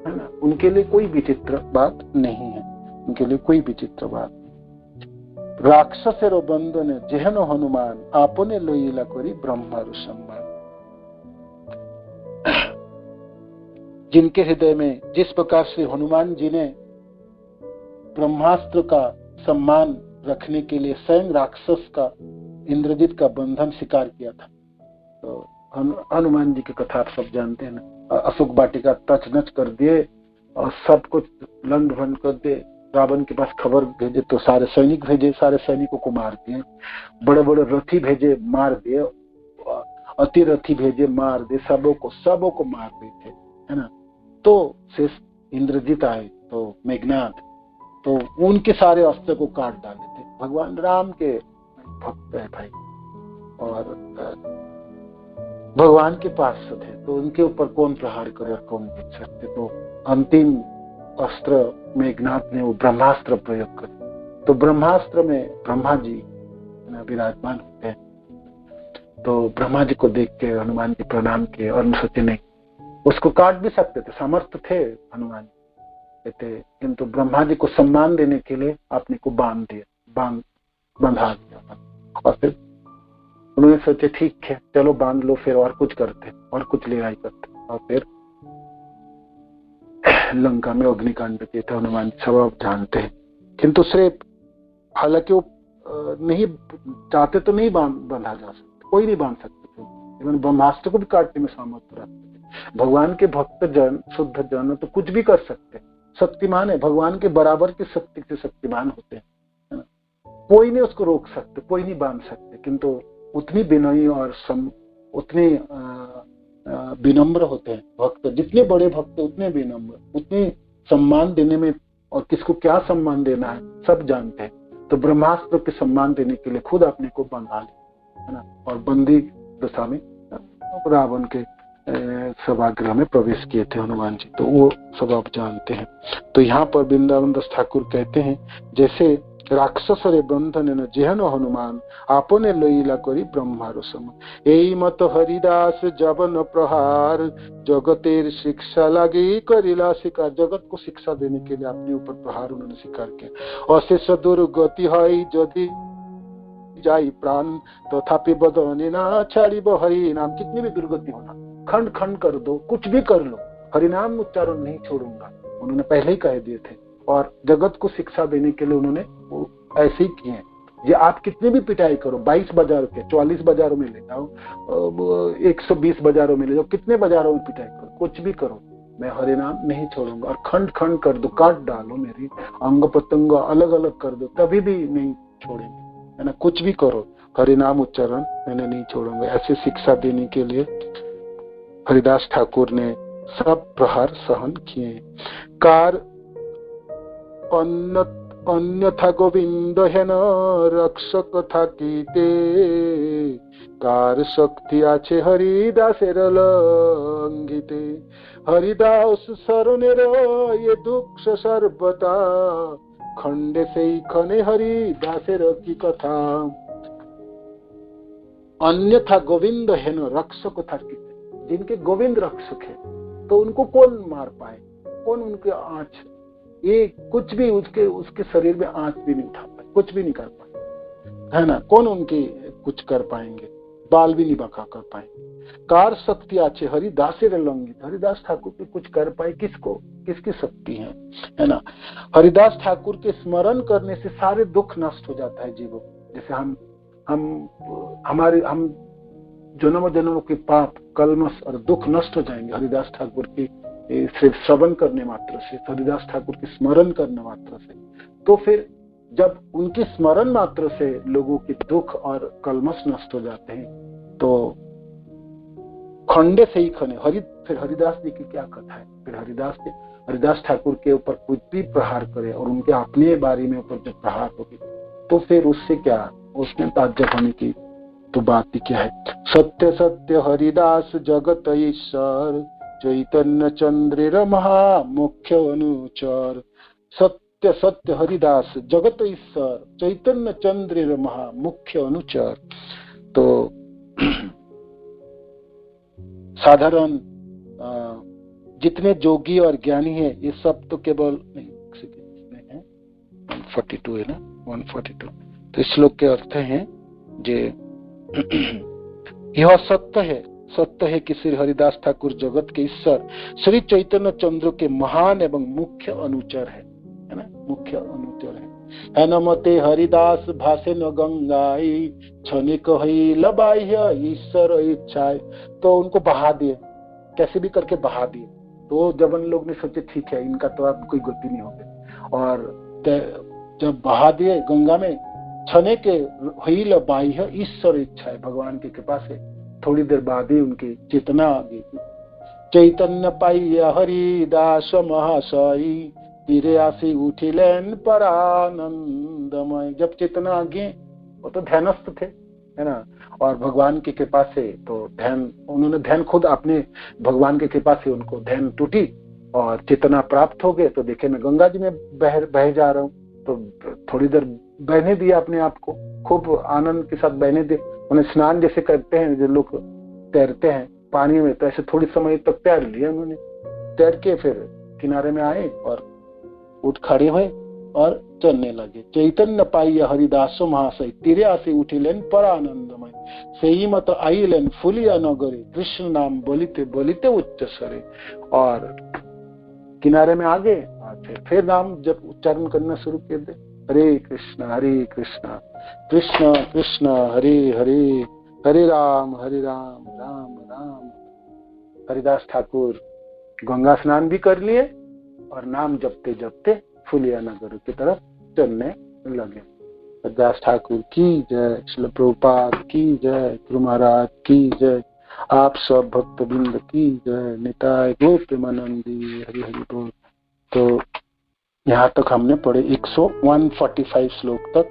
[SPEAKER 1] है ना। उनके लिए कोई विचित्र बात नहीं है, उनके लिए कोई विचित्र बात नहीं। राक्षसेर बंधने जेहन हनुमान, आपने लोईला करी ब्रह्मार सम्मान। जिनके हृदय में जिस प्रकार से हनुमान जी ने ब्रह्मास्त्र का सम्मान रखने के लिए स्वयं राक्षस का, इंद्रजित का बंधन स्वीकार किया था। तो हनुमान जी की कथा आप सब जानते हैं ना। अशोक वाटिका तच नच कर दिए और सब कुछ लंड भंड कर दिए। रावण के पास खबर भेजे तो सारे सैनिक भेजे, सारे सैनिकों को मार दिए। बड़े बड़े रथी भेजे, मार दिए। अति रथी भेजे, मार दिए। सबों को मार दिए थे, है ना। तो शेष इंद्रजित आए, तो मेघनाथ, तो उनके सारे अस्त्र को काट डाले थे। भगवान राम के भक्त है भाई, और भगवान के पास थे, तो उनके ऊपर कौन प्रहार करे और कौन जीत सकते। तो अंतिम अस्त्र मेघनाथ ने वो ब्रह्मास्त्र प्रयोग कर। तो ब्रह्मास्त्र में ब्रह्मा जी विराजमान होते हैं। तो ब्रह्मा जी को देख के हनुमान जी प्रणाम किए और सोचे नहीं, उसको काट भी सकते थे, सामर्थ्य थे हनुमान जी थे, किंतु ब्रह्मा जी को सम्मान देने के लिए आपने को बंधा दिया। और फिर उन्होंने सोचे ठीक है चलो बांध लो, फिर और कुछ करते, और कुछ लड़ाई करते, और फिर लंका में अग्निकांड किए थे हनुमान जी, सब आप जानते हैं। किंतु सिर्फ हालांकि वो नहीं चाहते तो नहीं बांधा जा सकते, कोई नहीं बांध सकते थे, इवन ब्रह्मास्त्र को भी काटने में सामर्थ्य रखते थे। भगवान के भक्त जन, शुद्ध जन तो कुछ भी कर सकते, शक्तिमान है, भगवान के बराबर की शक्ति से शक्तिमान होते हैं, कोई नहीं उसको रोक सकते, कोई नहीं बांध सकते। किंतु उतनी विनयी और उतने विनम्र होते हैं भक्त, जितने बड़े भक्त उतने विनम्र, उतने सम्मान देने में, और किसको क्या सम्मान देना है सब जानते हैं। तो ब्रह्मास्त्र के सम्मान देने के लिए खुद अपने को बंधा लिया, है ना, और बंदी दशा में रावण के सभागृह में प्रवेश किए थे हनुमान जी, तो वो सब आप जानते हैं। तो यहाँ पर वृंदावन दास ठाकुर कहते हैं, जैसे राक्षस रे बंधन न जेहन हनुमान आपने लईला करी ब्रह्मार सम, এই মত हरिदास जबन प्रहार जगतेर शिक्षा लगी करिला शिकार। जगत को शिक्षा देने के लिए अपने ऊपर प्रहार उन्होंने स्वीकार किया। अशेष दुर्गति है यदि जाई प्राण तथापि बदने ना छाड़िब हरि नाम। कितनी भी दुर्गति होना, खंड खंड कर दो, कुछ भी कर लो, हरिनाम उच्चारण नहीं छोड़ूंगा, उन्होंने पहले ही कह दिए थे। और जगत को शिक्षा देने के लिए उन्होंने वो ऐसे ही किए हैं। ये आप कितनी भी पिटाई करो, 22 बाजारों के 44 बाजारों में ले जाओ, 120 बाजारों में ले जाओ, कितने बाजारों में पिटाई करो, कुछ भी करो, मैं हरिनाम नहीं छोड़ूंगा। और खंड खंड कर दो, काट डालो, मेरी अंग प्रत्यंग अलग अलग कर दो, तभी भी नहीं छोड़ेंगे, है ना, कुछ भी करो, हरिनाम उच्चारण मैंने नहीं छोड़ूंगा। ऐसे शिक्षा देने के लिए हरिदास ठाकुर ने सब प्रहार सहन किए। कार अन्यथा गोविंद है न रक्षक থাকিতে, कार शक्ति आछे हरिदासेर लंघिते। हरिदास शरणेर ये दुख सर्वता, खंडे সেই ক্ষণে हरिदासेर की कथा। अन्यथा गोविंद है न रक्षक থাকিতে, जिनके गोविंद रक्षक है तो उनको कौन मार पाए, कौन उनके आंच, ये कुछ भी उसके शरीर में आंच भी नहीं उठा पाए, कुछ भी नहीं कर पाए, है ना, कौन उनके कुछ कर पाएंगे, बाल भी नहीं बका कर पाएंगे। कार शक्ति आचे हरिदासेर लंघित, हरिदास ठाकुर के कुछ कर पाए, किसको, किसकी शक्ति है ना। हरिदास ठाकुर के स्मरण करने से सारे दुख नष्ट हो जाता है जीवों। जैसे हम जन्म जन्मों के पाप, कलमश और दुख नष्ट हो जाएंगे हरिदास ठाकुर की सिर्फ श्रवण करने मात्र से, हरिदास ठाकुर की स्मरण करने मात्र से। तो फिर जब उनकी स्मरण मात्र से लोगों के दुख और कलमश नष्ट हो जाते हैं, तो खंडे से ही खने फिर हरिदास जी की क्या कथा है। फिर हरिदास ठाकुर के ऊपर कुछ भी प्रहार करे और उनके अपने बारे में ऊपर जब प्रहार होगी, तो फिर उससे क्या, उसमें ताज्जुब होने की तो बात ही क्या है। सत्य सत्य हरिदास जगत ईश्वर, चैतन्य चंद्र महा मुख्य अनुचर। सत्य सत्य हरिदास जगत ईश्वर, चैतन्य चंद्र महा मुख्य अनुचर। तो साधारण जितने जोगी और ज्ञानी है, ये सब तो केवल नहीं, 142 है ना, 142। तो इस श्लोक के अर्थ हैं जे यह सत्य है कि श्री हरिदास ठाकुर जगत के ईश्वर श्री चैतन्य चंद्र के महान एवं मुख्य अनुचर है ना, मुख्य अनुचर है न। मते हरिदास भाषे न गंगाई, क्षणिक ही लबाह्य ईश्वर इच्छाए। तो उनको बहा दिए, कैसे भी करके बहा दिए। तो जब उन लोग ने सोचे ठीक है, इनका तो अब कोई गति नहीं होगी, और जब बहा दिए गंगा में, क्षणे के ही लबाह्य ईश्वर इच्छाए, भगवान की कृपा से थोड़ी देर बाद ही उनकी चेतना आ गई। चैतन्य पाइया हरिदास महाशयी, तीरे आसी उठिलेन परानंदमय। जब चेतना आ गई, वो तो ध्यानस्थ थे, है ना, और भगवान की कृपा से तो उन्होंने ध्यान खुद अपने भगवान की कृपा से उनको ध्यान टूटी और चेतना प्राप्त हो गए। तो देखे मैं गंगा जी में बह जा रहा हूँ, तो थोड़ी देर बहने दिया अपने आप को, खूब आनंद के साथ बहने दिए। उन्हें स्नान जैसे करते हैं जो लोग तैरते हैं, पानी में तो ऐसे थोड़ी समय तक तैर लिया उन्होंने। तैर के फिर किनारे में आए और उठ खड़े हुए और चलने लगे। चैतन्य पाइया हरिदासो महाशय तीरे आसे उठिलेन पर आनंदमय, सही मत आइलेन फुलिया नगरे, कृष्ण नाम बोलिते बोलिते उच्च स्वरे। और किनारे में आ गए और फिर नाम जब उच्चारण करना शुरू कर दे, हरे कृष्ण कृष्ण कृष्ण हरे हरे, हरे राम राम राम। हरिदास ठाकुर गंगा स्नान भी कर लिए और नाम जपते जपते फुलिया नगर की तरफ चलने लगे। हरिदास ठाकुर की जय, श्रील प्रभुपाद की जय, गुरु महाराज की जय, आप सब भक्त बिंद की जय, निताय गौर प्रेमानंदी, हरि हरि बोल। तो यहाँ तक हमने पढ़े 145 श्लोक तक।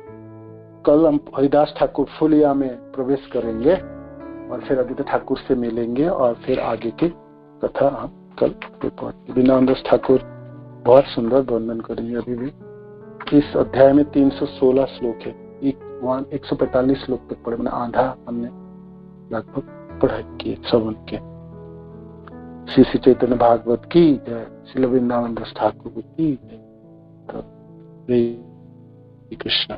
[SPEAKER 1] कल हम हरिदास ठाकुर फुलिया में प्रवेश करेंगे और फिर आदित्य ठाकुर से मिलेंगे और फिर आगे की कथा हम कल वृंदावनदास ठाकुर बहुत सुंदर वर्णन करेंगे। अभी भी इस अध्याय में 316 श्लोक है, 145 श्लोक तक पढ़े, मैंने आधा हमने लगभग पढ़ाई की श्रवण के। श्री श्री चैतन्य भागवत की जय, श्री वृंदावनदास ठाकुर की जय। तो कृष्ण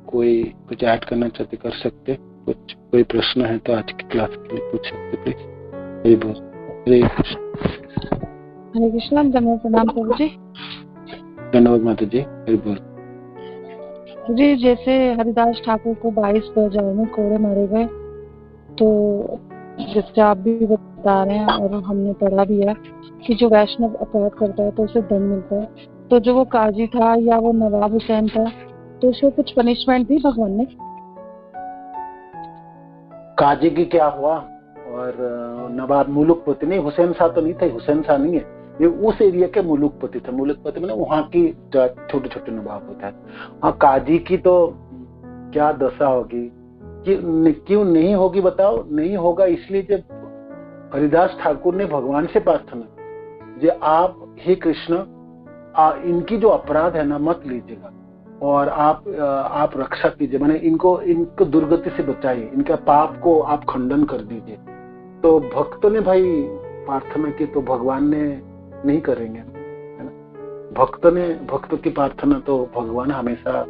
[SPEAKER 1] कोई कुछ ऐड करना चाहते कर सकते, कुछ कोई प्रश्न है तो आज की क्लास के लिए पूछ सकते प्लीज। हरे बोल, हरे कृष्ण।
[SPEAKER 2] हरे कृष्ण। धन्यवाद, प्रणाम प्रभु जी।
[SPEAKER 1] धन्यवाद माता जी। हरे बोल
[SPEAKER 2] जी। जैसे हरिदास ठाकुर को 22 बाजारों में कोड़े मारे गए, तो जैसे आप भी बता रहे हैं और हमने पढ़ा भी है कि जो वैष्णव अपराध करता है तो उसे दंड मिलता है। तो जो वो काजी था या वो नवाब हुसैन था, तो उसको कुछ पनिशमेंट दी भगवान ने?
[SPEAKER 1] काजी की क्या हुआ और नवाब मुलुकपति नहीं, हुसैन शाह तो नहीं थे, हुसैन शाह नहीं है ये, उस एरिया के मुलुकपति थे। मुलुकपति मैंने वहां की छोटे छोटे नवाब होता है। हाँ, काजी की तो क्या दशा होगी, क्यों नहीं होगी बताओ? नहीं होगा इसलिए जब हरिदास ठाकुर ने भगवान से प्रार्थना जो आप हे कृष्ण इनकी जो अपराध है ना मत लीजिएगा और आप रक्षा कीजिए, मैंने इनको दुर्गति से बचाइए, इनका पाप को आप खंडन कर दीजिए। तो भक्तों ने भाई प्रार्थना की तो भगवान ने नहीं करेंगे, है ना। भक्तों की प्रार्थना तो भगवान हमेशा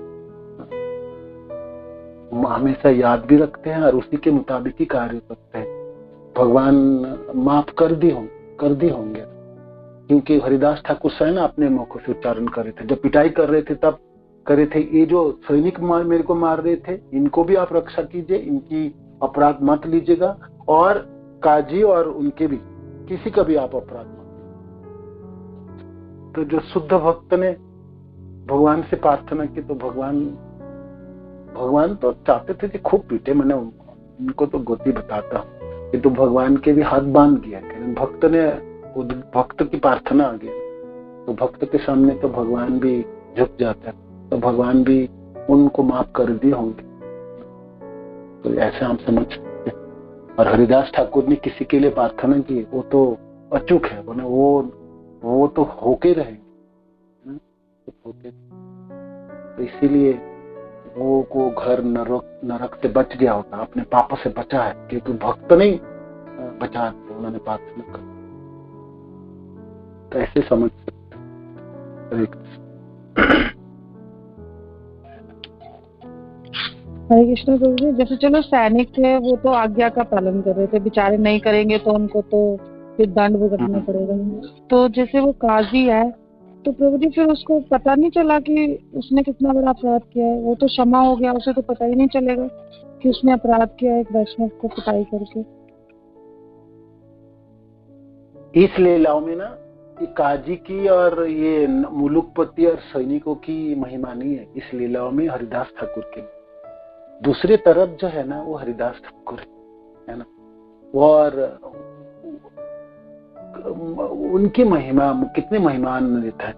[SPEAKER 1] याद भी रखते हैं और उसी के मुताबिक ही कार्य करते हैं। भगवान माफ कर दी होंगे, क्योंकि हरिदास ठाकुर स्वयं अपने मुख से उच्चारण कर रहे थे, जब पिटाई कर रहे थे तब कर रहे थे, ये जो सैनिक मेरे को मार रहे थे इनको भी आप रक्षा कीजिए, इनकी अपराध मत लीजिएगा, और काजी और उनके भी किसी का भी आप अपराध मत लीजिए। तो जो शुद्ध भक्त ने भगवान से प्रार्थना की तो भगवान तो चाहते थे कि खूब पीटे, मैंने उनको तो गति बताता हूँ कि तो भगवान के भी हाथ बांध दिया। भक्त की प्रार्थना आ गई तो भक्त के सामने तो भगवान भी झुक जाता है, तो भगवान भी उनको माफ कर दिए होंगे। तो ऐसे हम समझ सकते हैं। और हरिदास ठाकुर ने किसी के लिए प्रार्थना की वो तो अचूक है, वो तो होके रहेंगे, तो इसीलिए वो को घर नरक से बच गया होता, अपने पापों से बचा है, क्योंकि भक्त नहीं बचा, उन्होंने प्रार्थना कर। तो ऐसे समझ सकते
[SPEAKER 2] हरे कृष्ण प्रभु जी। जैसे चलो सैनिक थे वो तो आज्ञा का पालन कर रहे थे, बेचारे नहीं करेंगे तो उनको तो फिर दंड भुगतना पड़ेगा। तो जैसे वो काजी है तो प्रभु जी फिर उसको पता नहीं चला कि उसने कितना बड़ा अपराध किया है? वो तो क्षमा हो गया, उसे तो पता ही नहीं चलेगा कि उसने अपराध किया है एक वैष्णव को पिटाई करके।
[SPEAKER 1] इस लीलाओं में ना ये काजी की और ये मुलुकपति और सैनिकों की महिमा नहीं है इस लीलाओं में, हरिदास ठाकुर के। दूसरी तरफ जो है ना वो हरिदास ठाकुर है ना, और उनकी महिमा कितनी महिमान्वित है।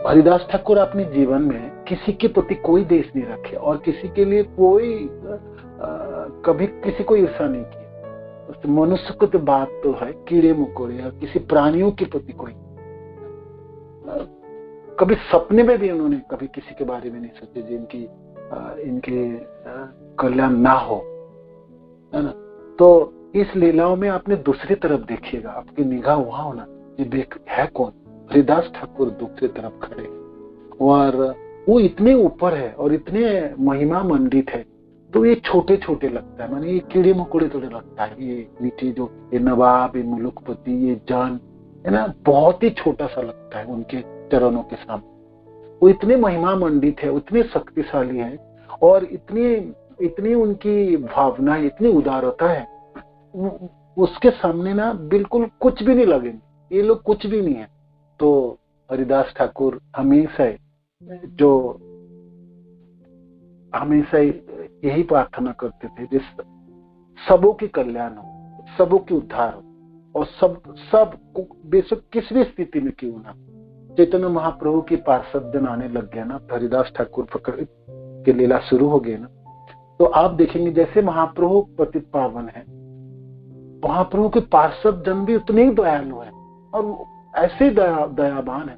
[SPEAKER 1] हरिदास ठाकुर अपने जीवन में किसी के प्रति कोई देश नहीं रखे और किसी के लिए कोई कभी किसी को ईर्ष्या नहीं की। मनुष्य को तो बात तो है, कीड़े मकोड़े या किसी प्राणियों के प्रति कोई कभी सपने में भी उन्होंने कभी किसी के बारे में नहीं सोचे जो इनके कल्याण ना हो, है ना। तो इस लीलाओं में आपने दूसरी तरफ देखिएगा, आपकी निगाह वहां होना, ये देख है कौन, हरिदास ठाकुर दूसरी तरफ खड़े और वो इतने ऊपर है और इतने महिमा मंडित है, तो ये छोटे छोटे लगता है, माने ये कीड़े मकोड़े थोड़े लगता है, ये नीचे जो ये नवाब, ये मुलुकपति, ये जान है ना, बहुत ही छोटा सा लगता है उनके चरणों के सामने। वो इतने महिमा मंडित है, उतने शक्तिशाली है और इतनी उनकी भावना, इतनी उदारता है, उसके सामने ना बिल्कुल कुछ भी नहीं लगेंगे, ये लोग कुछ भी नहीं है। तो हरिदास ठाकुर हमेशा यही प्रार्थना करते थे, जिस सबों की कल्याण हो, सबों की उद्धार हो और सब बेशक किस भी स्थिति में क्यों ना। चैतन्य महाप्रभु की पार्षद जन आने लग गया ना, हरिदास ठाकुर के लीला शुरू हो गए ना, तो आप देखेंगे जैसे महाप्रभु पतित पावन है, महाप्रभु के पार्षद जन भी उतने ही दयालु है और ऐसे ही दयावान है,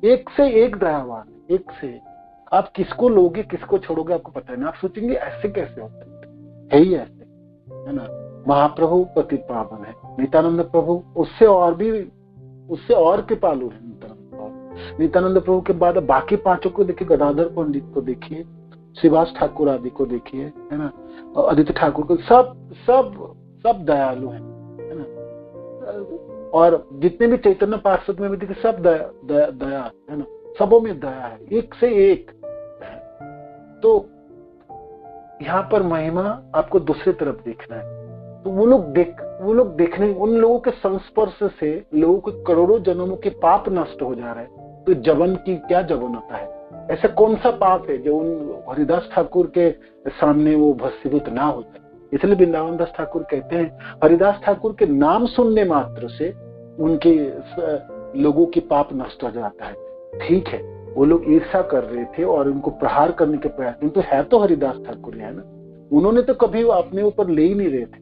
[SPEAKER 1] एक से एक दयावान है, एक से एक। आप किसको लोगे किसको छोड़ोगे आपको पता है ना, आप सोचेंगे ऐसे कैसे हो सकते, है ही ऐसे, है ना। महाप्रभु पतित पावन है, नित्यानंद प्रभु उससे और कृपालु है। नित्यानंद प्रभु के बाद बाकी पांचों को देखिए, गदाधर पंडित को देखिए, श्रीवास ठाकुर आदि को देखिए, है ना, आदित्य ठाकुर को, सब दयालु है ना। और जितने भी चैतन्य पार्षद में भी देखिए सब दया है ना, सबों में दया है, एक से एक। तो यहाँ पर महिमा आपको दूसरी तरफ देखना है। तो वो लोग देखने, उन लोगों के संस्पर्श से लोगों के करोड़ों जन्मों के पाप नष्ट हो जा रहे हैं। तो जवन की क्या जवन होता है, ऐसा कौन सा पाप है जो उन हरिदास ठाकुर के सामने वो भस्मीभूत ना हो जाए। इसलिए वृंदावन दास ठाकुर कहते हैं हरिदास ठाकुर के नाम सुनने मात्र से उनके लोगों की पाप नष्ट हो जाता है। ठीक है, वो लोग ईर्ष्या कर रहे थे और उनको प्रहार करने के प्रयास, किंतु है तो हरिदास ठाकुर है ना, उन्होंने तो कभी अपने ऊपर ले ही नहीं रहे थे,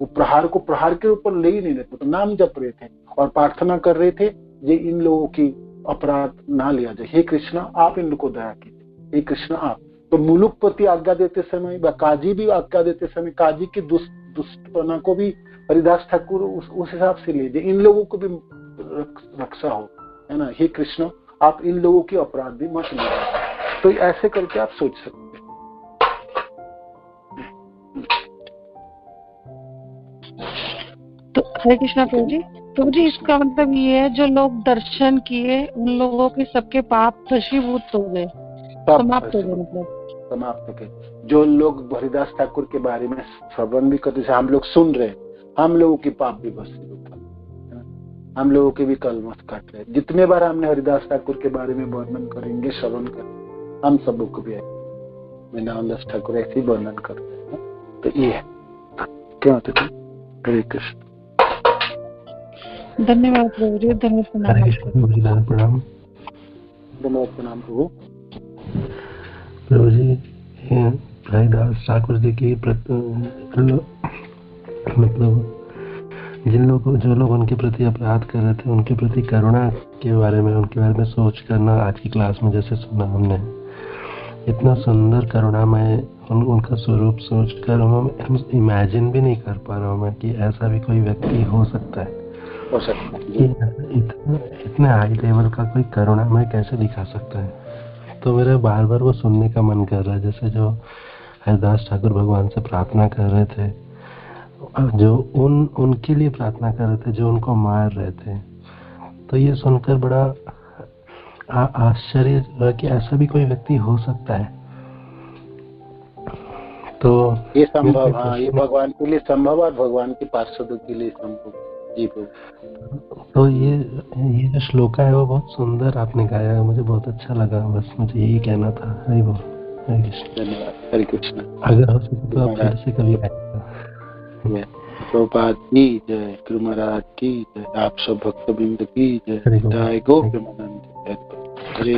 [SPEAKER 1] वो प्रहार को प्रहार के ऊपर ले ही नहीं रहे थे, तो नाम जप रहे थे और प्रार्थना कर रहे थे ये इन लोगों की अपराध ना लिया जाए, हे कृष्णा आप इन लोगों को दया कीजिए, हे कृष्णा आप। तो मुलुकपति आज्ञा देते समय, काजी भी आज्ञा देते समय, काजी की दुष्टपना को भी हरिदास ठाकुर उस हिसाब से ले, इन लोगों को भी रक्षा हो, है ना, हे कृष्ण आप इन लोगों की अपराध भी मत लीजिए। तो ऐसे करके आप सोच सकते हैं।
[SPEAKER 2] तो हरे कृष्णा प्रभु जी इसका मतलब ये है जो लोग दर्शन किए उन लोगों के सबके पाप भस्मीभूत हो गए, समाप्त हो गए, मतलब
[SPEAKER 1] समाप्त हो गए। जो लोग हरिदास ठाकुर के बारे में श्रवण भी करते, हम लोग सुन रहे, हम लोगों की पाप भी भस्मीभूत, हम लोगों के भी कलमश काट रहे। जितने बार हमने हरिदास ठाकुर के बारे में वर्णन करेंगे, श्रवण करेंगे, हम सबों को भी वृंदावन दास ठाकुर ऐसे ही वर्णन करते हैं। तो ये है क्या होते थे। हरे कृष्ण।
[SPEAKER 2] धन्यवाद प्रभु जी, धन्यवाद
[SPEAKER 1] प्रणाम। धन्यवाद प्रणाम प्रभु।
[SPEAKER 3] प्रभु जी हरिदास ठाकुर जी की मतलब जो लोग उनके प्रति अपराध कर रहे थे, उनके प्रति करुणा के बारे में, उनके बारे में सोच करना, आज की क्लास में जैसे सुना हमने, इतना सुंदर करुणामय उनका स्वरूप सोच कर हम इमेजिन भी नहीं कर पा रहा हूँ मैं कि ऐसा भी कोई व्यक्ति हो सकता है, इतने हाई लेवल का कोई करुणामय कैसे दिखा सकता है। तो मेरा बार बार वो सुनने का मन कर रहा है, जैसे जो हरिदास ठाकुर भगवान से प्रार्थना कर रहे थे, जो उनके लिए प्रार्थना कर रहे थे, जो उनको मार रहे थे। तो ये सुनकर बड़ा आश्चर्य कि ऐसा भी कोई व्यक्ति हो सकता है। तो
[SPEAKER 1] ये संभव, हाँ ये भगवान के लिए संभव और भगवान के पार्षदों के लिए संभव। जी
[SPEAKER 3] तो ये जो श्लोका है वो बहुत सुंदर आपने गाया, मुझे बहुत अच्छा लगा, बस मुझे यही कहना था। हरि बोल। हरे कृष्ण।
[SPEAKER 1] धन्यवाद। हरे कृष्ण।
[SPEAKER 3] अगर हो सके तो आप फिर से कभी गाइएगा।
[SPEAKER 1] प्रभुपाद की जय, गुरु महाराज की जय, आप सब भक्तबिंद की जय, जय गोप्रेमानंद। हरे